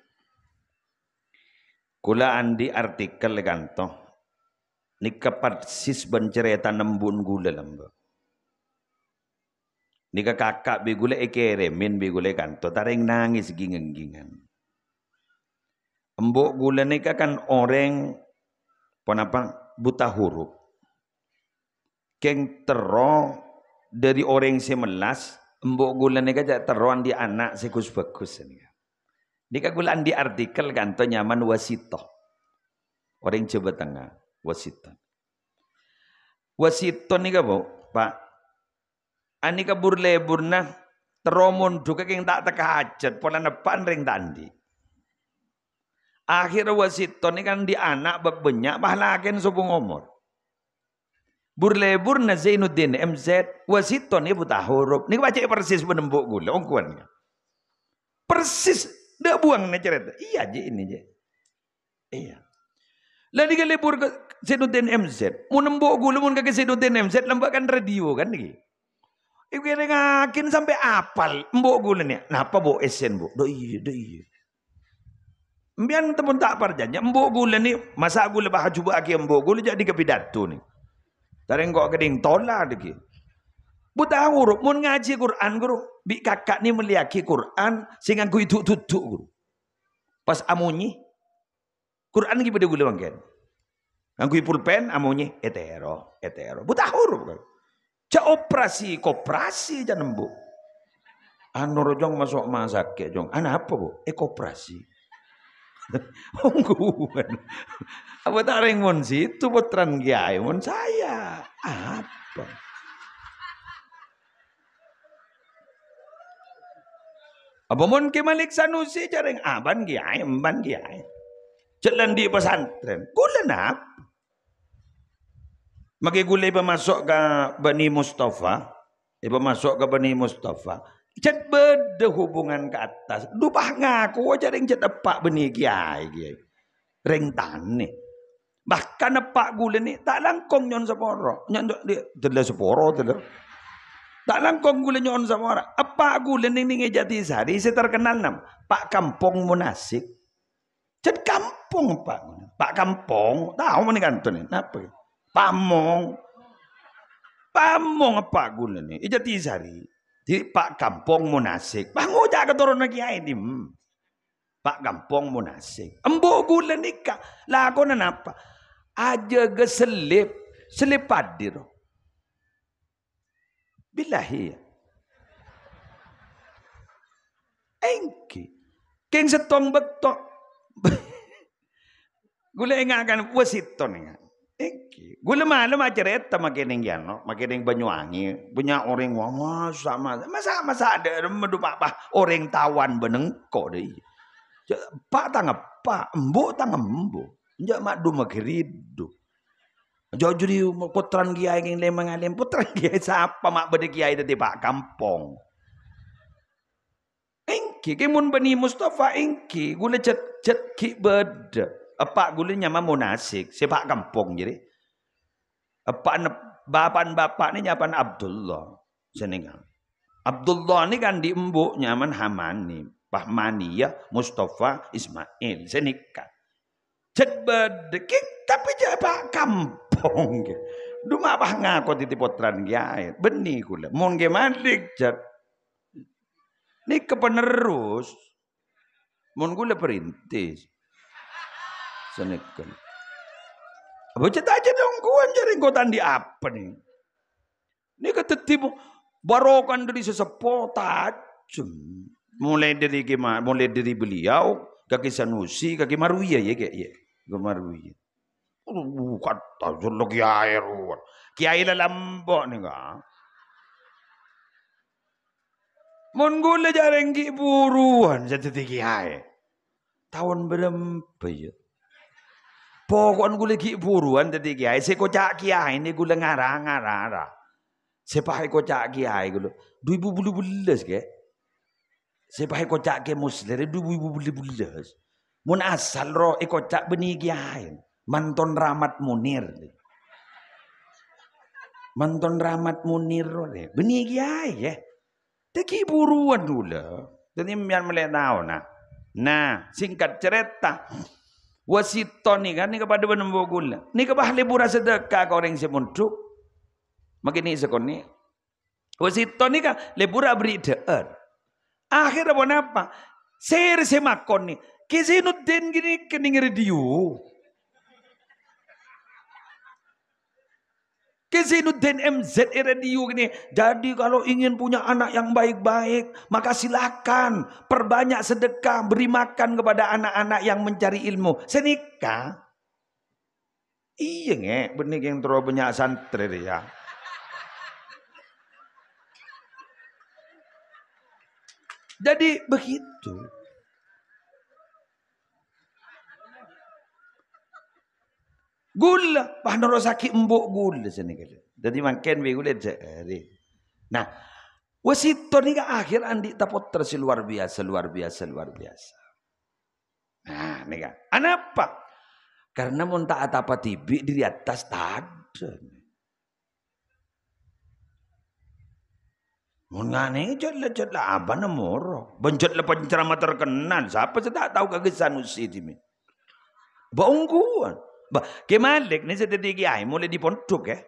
Speaker 3: kula andi artikel kanto nika persis bencerita nembun gula lamba nika kakak bigule ekeremin bigule kanto taring nangis gingan embok gula nika kan orang penapa buta huruf keng tero dari orang semelas embok gula nika jak teroan di anak sekus bagus nika gula andi artikel kanto nyaman wasito orang Jawa Tengah wasito nika pak ani kabur leburna teromon duka keng tak teka hajat pola nepan ring tandi akhir wasito ni kan di anak berbanyak bahlaken subung umur burleburna Zainuddin MZ wasito ni buta huruf ni baca persis menembuk gula ongkuan persis dak buang na cerita iya je ini je iya lah di lebur ke Zainuddin MZ mun nembuk gula mun ke Zainuddin MZ lembakan radio kan iki iku ngakin sampai apal mbok gula ni napa bo esen bo do iya mbian temen tak parjanya mbok gula ni masa gula bah coba aki mbok gula jadi ke pidato ni tareng kok keding tola deki buta huruf mun ngaji Quran guru bi kakak ni meliaki Quran sing aku itu tutuk guru pas amunyi Quran ki pada gula mangken aku pulpen amunyi etero buta huruf kan cak operasi koperasi jangan bu anu rojong masuk masak ya jong ana apa bu koperasi ongguan apa taring mon situ putran kiai mon saya apa apa mon ke Malik Sanusi jareng aban kiai emban kiai jalan di pesantren kulen apa maka gulai masuk ke Bani Mustafa, masuk ke Bani Mustafa, cet beda hubungan ke atas. Dupah ngaku aja ring cet epak bani kiai, ring tani. Bahkan epak gulai ni tak langkong nyon seporo, nyon dia telah seporo telah. Tak langkong gulai nyon seporo. Epak gulai ni Jatisari, saya terkenal nam. Pak Kampung Munasik, cet kampung pak kampung, tahu mana kantor ni, apa? Pamong apa gula ni? Jatisari. Di Pak Kampung Munasik. Bangun jaga keturunan kiai ni. Pak Kampung Munasik. Embok gula ni kak. Lakonan apa? Aja ke selip padir. Bilahi. Engki. Keng setong betok. Gula ingatkan wasiton ingat. Gula malam cerita makining yan, makining Banyuwangi, punya orang masa ada medu apa orang tawan benengko deh. Pak tangap pak, embu tangap embu, njak madu makiridu. Jauh jadi putran kiai yang lemang alim putran kiai siapa mak bede kiai tadi Pak Kampung. Engki kimun Bani Mustafa engki gula cet ki beda. Epak gulanya mah munasik, sepak kampung jadi. Epak bapak ni nyapan Abdullah. Senengal. Abdullah ni kan di embuk nyaman Hamani, Pahmani ya, Mustafa, Ismail, senikah. Cek bedekik tapi japak kampung. Duma bah ngako titi potran giai. Benih kula. Mun ge malik jat. Ni kepenerus. Mun gula perintis. Senekan. Bocet aja dong kuan jaring kotan di apa nih. Ni ketetimu barokan dari sesepuh tajam. Mulai dari gimana? Mulai dari beliau kaki Sanusi, kaki Marwiyah ya kayak ya. Ke Marwiyah. Kata jolo kiai ruan. Kiai lambok nih ka. Mun gula jarang ki buruan jadi kiai. Tahun berapa ya? Pokoknya gula ki buruan jadi kiai. Si kocak kiai ini gula ngarang. Sepakai kocak kiai gula. 2012 ke? Sepakai kocak kiai muslim 2012. Mun asal roh kocak benih kiai. Manton Rahmat Munir. Manton Rahmat Munir le. Benih kiai ya. Teki buruan dulu. Jadi mian melihat tahu nah. Nah, singkat cerita. Wasito ni kan ni kepada penembo gula. Ni kebah libura sedekah kau orang semuntuk. Makin ni sekon ni. Wasito ni kan libura beri deer. Akhir apa? Ser semakon ni. Kesinuddin gini kening radio. Zainuddin MZ Radio gini. Jadi kalau ingin punya anak yang baik-baik, maka silakan perbanyak sedekah, beri makan kepada anak-anak yang mencari ilmu. Senikah? Iya nge, benih yang terlalu banyak santri ya. Jadi begitu. Gula, pahnoro sakit embuk gula sini kali. Jadi makan be gula jadi. Nah, wasito ni ka akhir andi tapot terus luar biasa. Nah, ni kan. Kenapa? Karena mun tak apa tibi di atas tak ada. Mun ngane jodla apa namoro. Benjotlah penceramah terkenal. Siapa saya tak tahu kagak Sanusi ini. Baungguan. Kemalik ni saya tadi kiai mulai di pondok ya.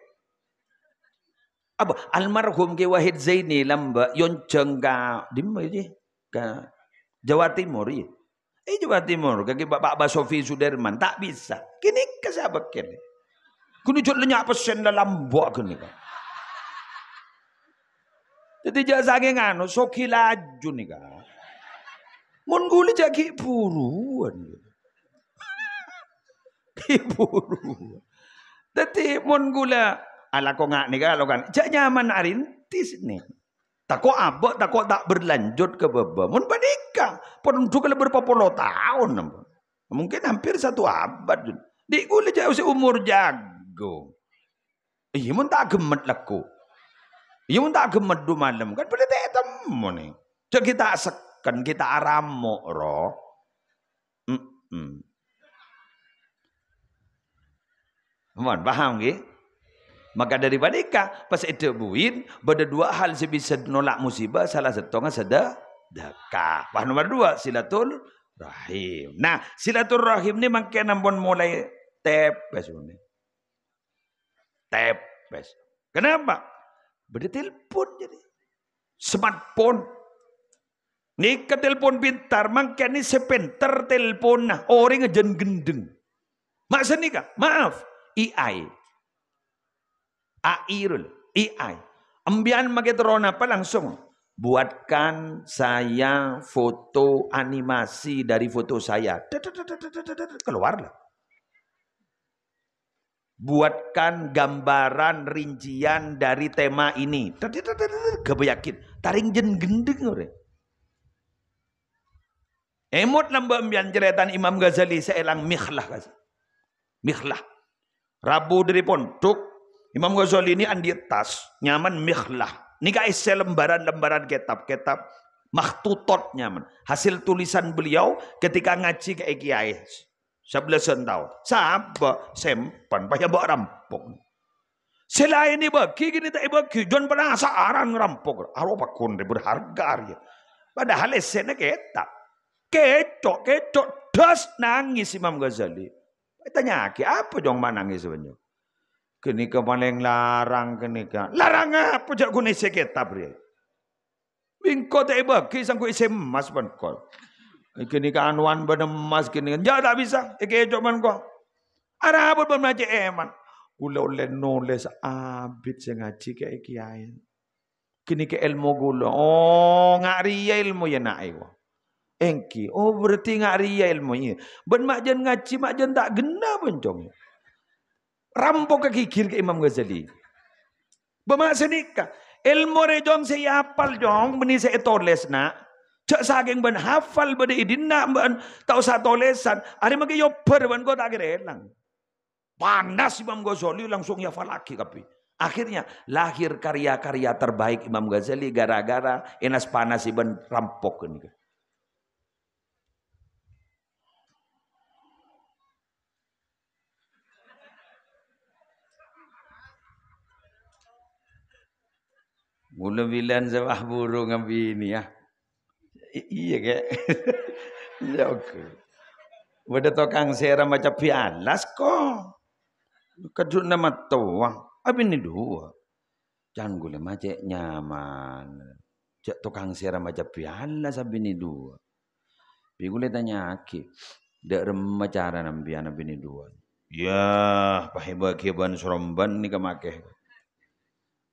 Speaker 3: Apa almarhum ke Wahid Zaini lamba yonceng ka di mana je? Ka Jawa Timur ya. Jawa Timur kaki Pak Basofi Sudirman tak bisa. Kini ke sahabat kene. Kuni jod lenyak pesen dalam buak kene kan. Jadi jasa ngano soki laju ni kan. Mun guli jagi buruan. Buru. Tapi mon gula ala ko ngak ni kalau kan. Jak nyaman arintis ni. Tako abot tako tak berlanjut ke baba. Mun badika pun kalau berapa puluh tahun. Mungkin hampir 1 abad. Di gula jauh seumur jago. Iya mun tak gemet laku. Iya mun tak gemet du malam kan pada temu ni. Cak kita sekan kita aramok roh. Mohon paham ke? Maka daripada ikah pas itu buin pada 2 hal sebisa nolak musibah salah satunya sedekah. Paham nomor 2 silatul rahim. Nah silatul rahim ni makin ampun mulai tepes ni. Tepes. Kenapa? Beda telepon jadi. Smartphone. Ni ke telepon pintar makin ni sepenter telepon nah orang ngejen gendeng. Maksud ni kah? Maaf. AI. Ambian magetrona apa langsung. Buatkan saya foto animasi dari foto saya. Keluarlah. Buatkan gambaran rincian dari tema ini. Kebayakin. Taring jen gendeng orang. Emot nambah ambian ceretan Imam Ghazali seelang mikhlah. Mikhlah. Rabu dari pondok Imam Ghazali ini andi tas nyaman mikhlah. Ini guys lembaran-lembaran kitab makhtutot nyaman. Hasil tulisan beliau ketika ngaji ke kiai. 11 tahun. Sabar, sempan, payah bawa rampok. Selain ini bagi, gini tak bagi. Jangan penasaran rampok. Aro apa konde berharga. Padahal esenya ketak. Ketok, das nangis Imam Ghazali. Tanya, apa jong manangis sebenarnya? Kenika paling larang kenika. Larang apa jak guna isi kitab dia? Bingko tak bagi sangku isi emas pan kau. Kenika anuan benemas kenika. Jangan tak bisa. Ike man kau. Arab bermaja eman. Gula oleh nulis abid sengaji ke kiai. Kenika ilmu gula. Oh ngariya ilmu ya nak iwa. Engki. Oh berarti ngariya ilmu ya. Ben makjan ngaji makjan tak gena pencong. Rampok ke kikir ke Imam Ghazali. Bermaksa nikah. Ilmu rejong saya hafal jong. Beni saya tulis nak. Cak saking ben hafal bade idina ben. Tak usah tulisan. Hari magi yoper ben kau tak kira elang. Panas Imam Ghazali langsung hafal lagi kapi. Akhirnya lahir karya-karya terbaik Imam Ghazali. Gara-gara enas panas ben rampok ini. Mula bilan sawah burung ngabi ini ya. Iya ke? Ya oke. Bada tokang sera macam pialas kok. Kadut nama tuang. Abi ni dua. Jangan gula macam nyaman. Jak tokang sera macam pialas abi ni dua. Bi gula tanya aki. Dak remah cara nambian abi ni dua. Ya, pahibah kiban seromban ni kemakeh.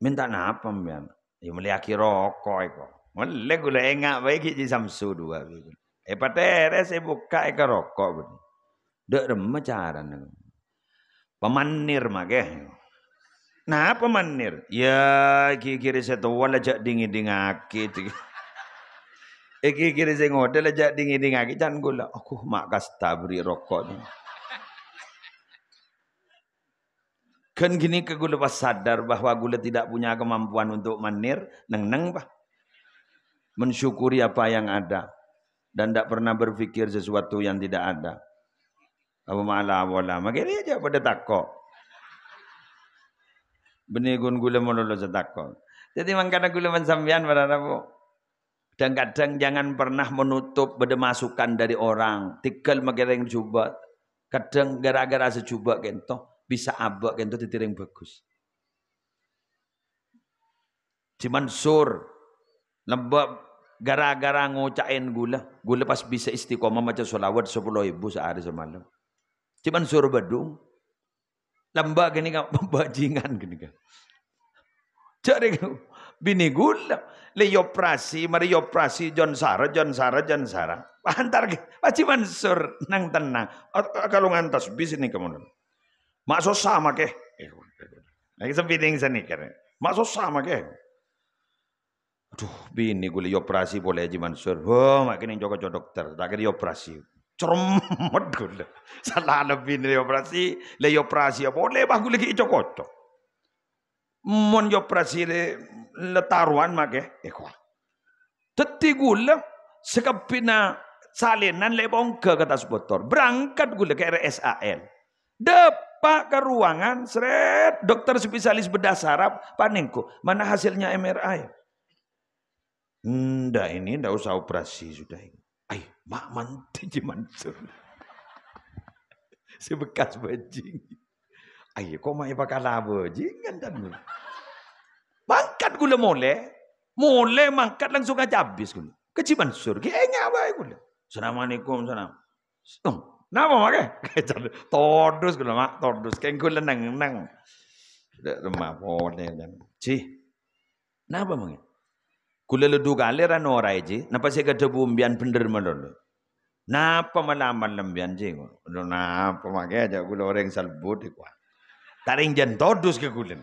Speaker 3: Minta napa mbian? Ya meliaki rokok eko. Mulai gula engak baik di Samsu dua. Patere saya buka eka rokok. Dek remah cara neng. Pemanir makeh. Nah pemanir. Ya kiri saya tua lajak dingin-dingaki. Kiri saya ngode lajak dingin-dingaki. Jangan gula. Aku mak kasta beri rokok ni. Kan gini ke gula pas sadar bahwa gula tidak punya kemampuan untuk manir, neng bah. Mensyukuri apa yang ada dan tidak pernah berpikir sesuatu yang tidak ada. Apa malah wala, makanya aja pada takok. Benigun gula melulu setakok. Jadi makanya gula mensambian pada apa? Dan kadang jangan pernah menutup beda masukan dari orang. Tikal magereng coba. Kadang gara-gara secoba kento. Bisa abak kento titiring bagus. Cuman sur lembab gara-gara ngocain gula pas bisa istiqomah macam solawat 10.000 sehari semalam. Cuman sur badung lembab gini kan bajingan gini kan. Cari bini gula le operasi mari operasi John Sarah. Antar pasti mansur nang tenang. Kalau ngantas bis ini kamu. Maksud sama ke? Lagi sepiting sini kan. Maksud sama ke? Aduh, bini gue li operasi boleh Haji Mansur. Oh, makin yang joko dokter, tak kira operasi. Cermet gue. Salah lebih ni operasi, le operasi boleh bah gue lagi cocok. Mon operasi le taruhan make. Kok. Teti gue sekapina salinan le bongke kata spotor. Berangkat gue ke RSAL. Depak ke ruangan, seret dokter spesialis bedah saraf, panengku. Mana hasilnya MRI? Ndak ini ndak usah operasi sudah ini. Ay, mak manti Mansur. Sebekas bajing. Ay, kok mak pakai bajingan kan? Mangkat gula mole mangkat langsung aja habis gula. Ke Mansur, kayaknya apa gula. Assalamualaikum salam. Napa make? Todus gula mak, todus. Kayak gula nang. Lemah pole dan. Cih. Napa make? Kula ledu galer ano raiji, napa saya kata bumbian bener melulu. Napa malaman lembian je? Napa make aja kula orang salbut ikwa. Taring jan todus ke kula.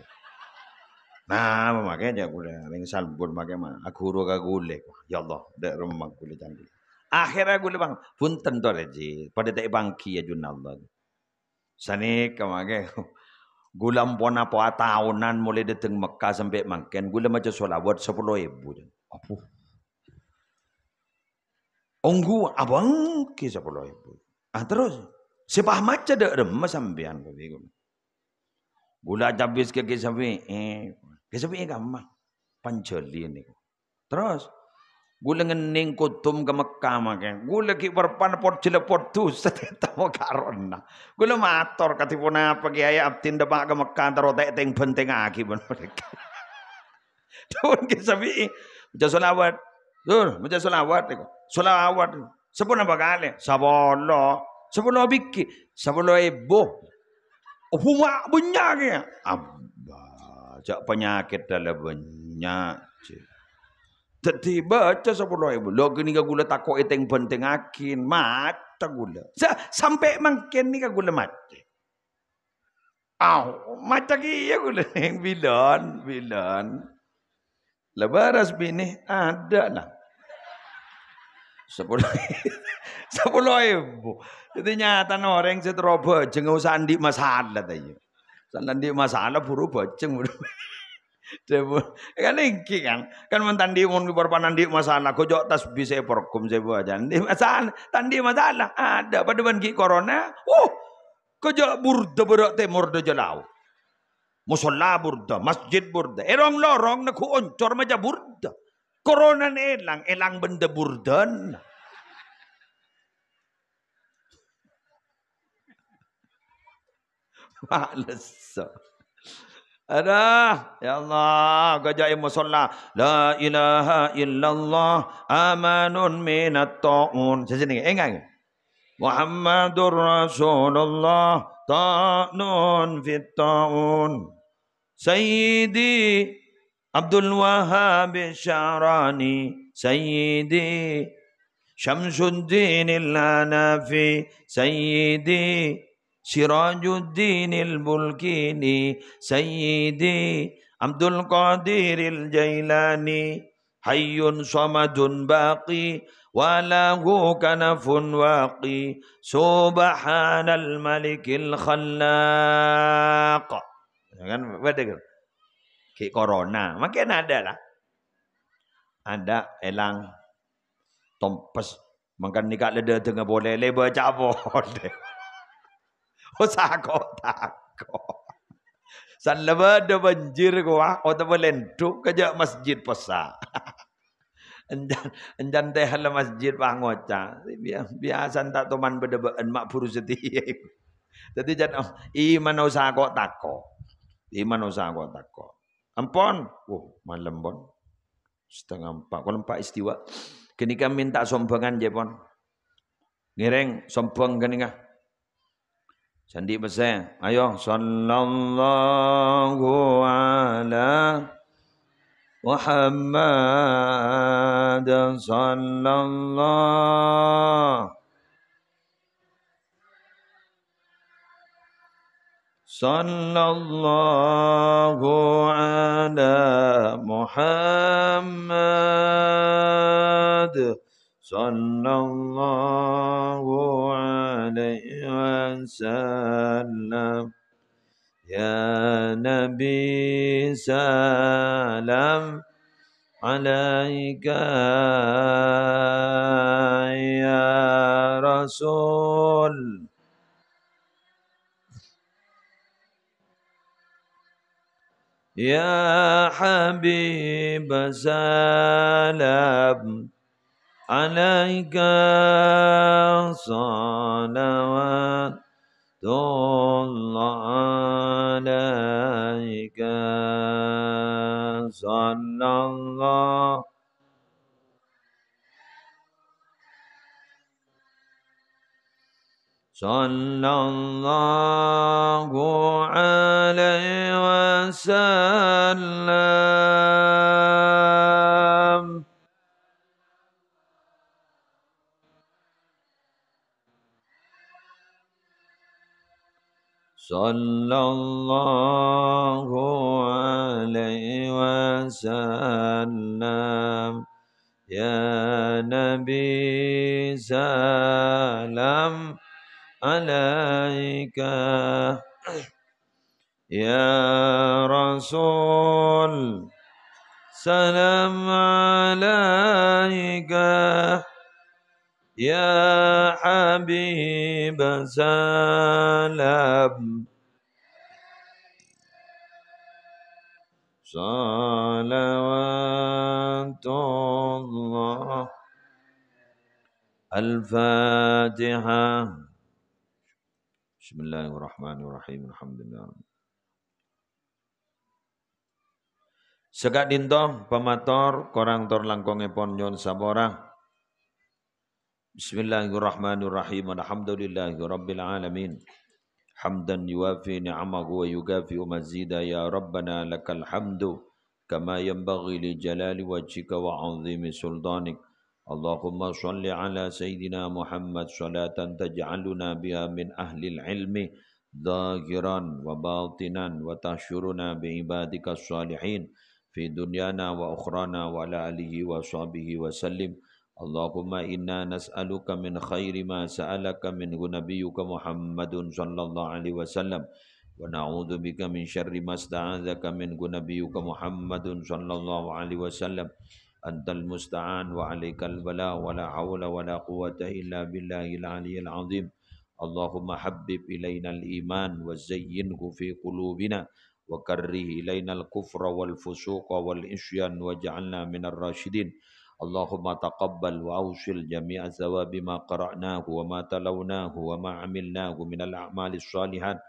Speaker 3: Napa make aja kula orang salbut make mah. Aku ro ka gule. Ya Allah, dak remang kula jangan. Akhirnya gue bang, punten to reji, pada tak bangki ya junallah. Sani kamage, gulam pona po tahunan mulai datang Mekah sampai makan, gula macam solawat 10.000. Apa? Onggu abang ke 10.000. Terus Sepah maca dak remes sampean kowe. Gula habis ke sapi gampang. Panjali ni. Terus gula ngening kutum ke Mekah makan. Gula ki berpan pot jelepot tu seteta mo karona. Gula mator katipun apa kiai abtin depak ke Mekah taro tek teng benteng aki bon mereka. Tuan ke sapi baca selawat. Dur, baca selawat iku. Selawat. Sepuluh apa kali? Sepuluh biki. 10 ebo. Huma banyak ya. Jak penyakit dalam banyak. Jadi baca 10.000. Lo gini ka gula takok iteng benteng akin. Mata gula. Sampai makin ni ka gula mati. Mata kia gula. Bilan. Lebaras bini ada lah. 10.000. Jadi nyata orang seteroba jeng usah andi masalah tadi. Sandi masalah buru bajeng. Kan iki kan mentandi mun perpanandi masalah kojok tasbih saya perkum saya buat jadi masalah tandi masalah ada pada bangi corona kojok burda berak timur do jelau musalla burda masjid burda erong lorong nak oncor maja burda corona elang benda burdan males. Ada ya Allah gajai musalla la ilaha illallah amanun minat ta'un sini enggak Muhammadur Rasulullah ta'nun fit ta'un Sayyidi Abdul Wahhab Syarani Sayyidi Syamsuddin al-Hanafi Sayyidi Sirajuddin al-Bulkini Sayyidi Abdul Qadir al-Jailani Hayyun Samadun Baqi Walahu Kanafun Waqi Subhanal Malikil Khallaq. Kan betul. Kayak corona, makin ada lah. Ada elang tompes makan nikah leda tengah boleh lebar cabut. Takut. San leba ada banjir gua, atau belenduk kerja masjid posa. Enjan teh hal masjid pangoca. Biasa tak teman berdebaan mak buru setia. Jadi jangan iman usaha kok tako. Ampun, malam bon. Setengah 4, kalau 4 istiwa. Kini kami minta sombongan je pon. Ngereng sombong kini kah? Sandi besar. Ayo sallallahu ala Muhammad sallallahu ala Muhammad sallallahu alaihi wasallam ya Nabi salam alaika ya Rasul ya Habib salam alaika salawatullah alaika sallallahu alaihi wasallam. Sallallahu alaihi wasallam ya Nabi salam alaika ya Rasul salam alaika يا حبيب سلام صلوات الله. الفاتحة. بسم الله الرحمن الرحيم. الحمد لله. Segak dinto pamator korang tor langkongipun nyon sabora. Bismillahirrahmanirrahim. Alhamdulillahi rabbil alamin. Hamdan yuwafi ni'amahu wa yukafi mazida ya Rabbana lakal hamdu kama yanbaghi li jalali wajhika wa 'azimi sultanik. Allahumma shalli ala sayyidina Muhammad salatan taj'aluna biha min ahli ilmi dhahiran wa batinan wa tahsyuruna bi ibadika salihin fi dunyana wa ukhrana wa ala alihi wa sahbihi wa sallim. Allahumma inna nas'aluka min khairi ma sa'alaka minhu nabiyyuka Muhammadun sallallahu alaihi wasallam wa na'udzu bika min syarri ma sta'adzaka minhu nabiyyuka Muhammadun sallallahu alaihi wasallam. Antal musta'an wa alaikal bala wa la hawla wa la quwwata illa billahil aliyyil azim. Allahumma habbib ilainal iman wa zayyinhu fi qulubina wa karrih ilainal kufra wal fusuqa wal isyan waj'alna minar rasyidin. Allahumma taqabbal wa awsil jami'a thawabi ma qara'nahu wa ma talawnahu wa ma amilnahu minal a'malis salihat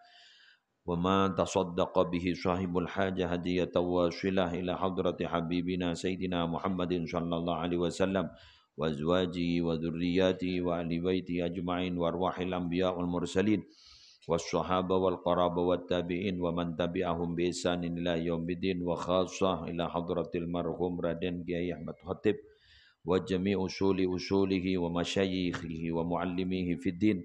Speaker 3: wa ma tasaddaqa bihi sahibul hajah hadiyatan wasilah ila hadrati habibina sayyidina Muhammadin sallallahu alaihi wasallam wa azwajihi wa dhurriyyatihi wa ahli baitihi ajma'in wa arwahil anbiya wal mursalin was sahaba wal qaraba wat tabi'in wa man tabi'ahum bi ihsanin ila yaumiddin wa khassah ila hadratil marhum Raden Kiai Ahmad Khatib wa jami' usulihi wa masyayikhihi wa muallimihi fid din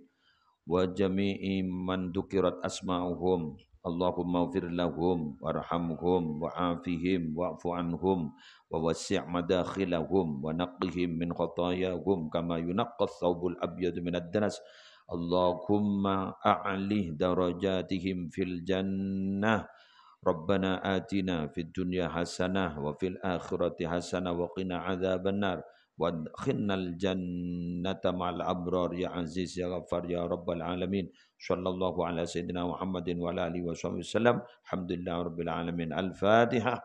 Speaker 3: wa jami'i man dukirat asma'uhum. Allahumma ighfir lahum warhamhum wa'afihim wa'fu anhum wa wassi' madakhilahum wa naqqihim min khatayahum kama yunaqqas thawbul abyad min ad-danas. Allahumma a'lih darajatihim fil jannah. Rabbana atina fid dunya hasanah wa fil akhirati hasanah wa qina adzabannar wa adkhilnal jannata ma'al abrar ya aziz ya ghaffar ya rabbal alamin. Sallallahu ala sayyidina Muhammadin wa ala alihi wa sahbihi wasallam. Alhamdulillahi rabbil alamin. Al-Fatihah.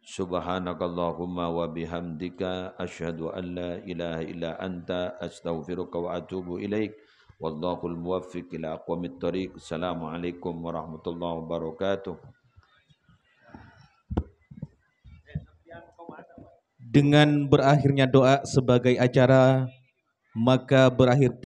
Speaker 3: Subhanakallahumma wa bihamdika asyhadu an la ilaha illa anta astaghfiruka wa atubu ilaik. Wallahul muwaffiq ila aqwamit thoriq. Assalamualaikum warahmatullahi wabarakatuh.
Speaker 2: Dengan berakhirnya doa sebagai acara, maka berakhir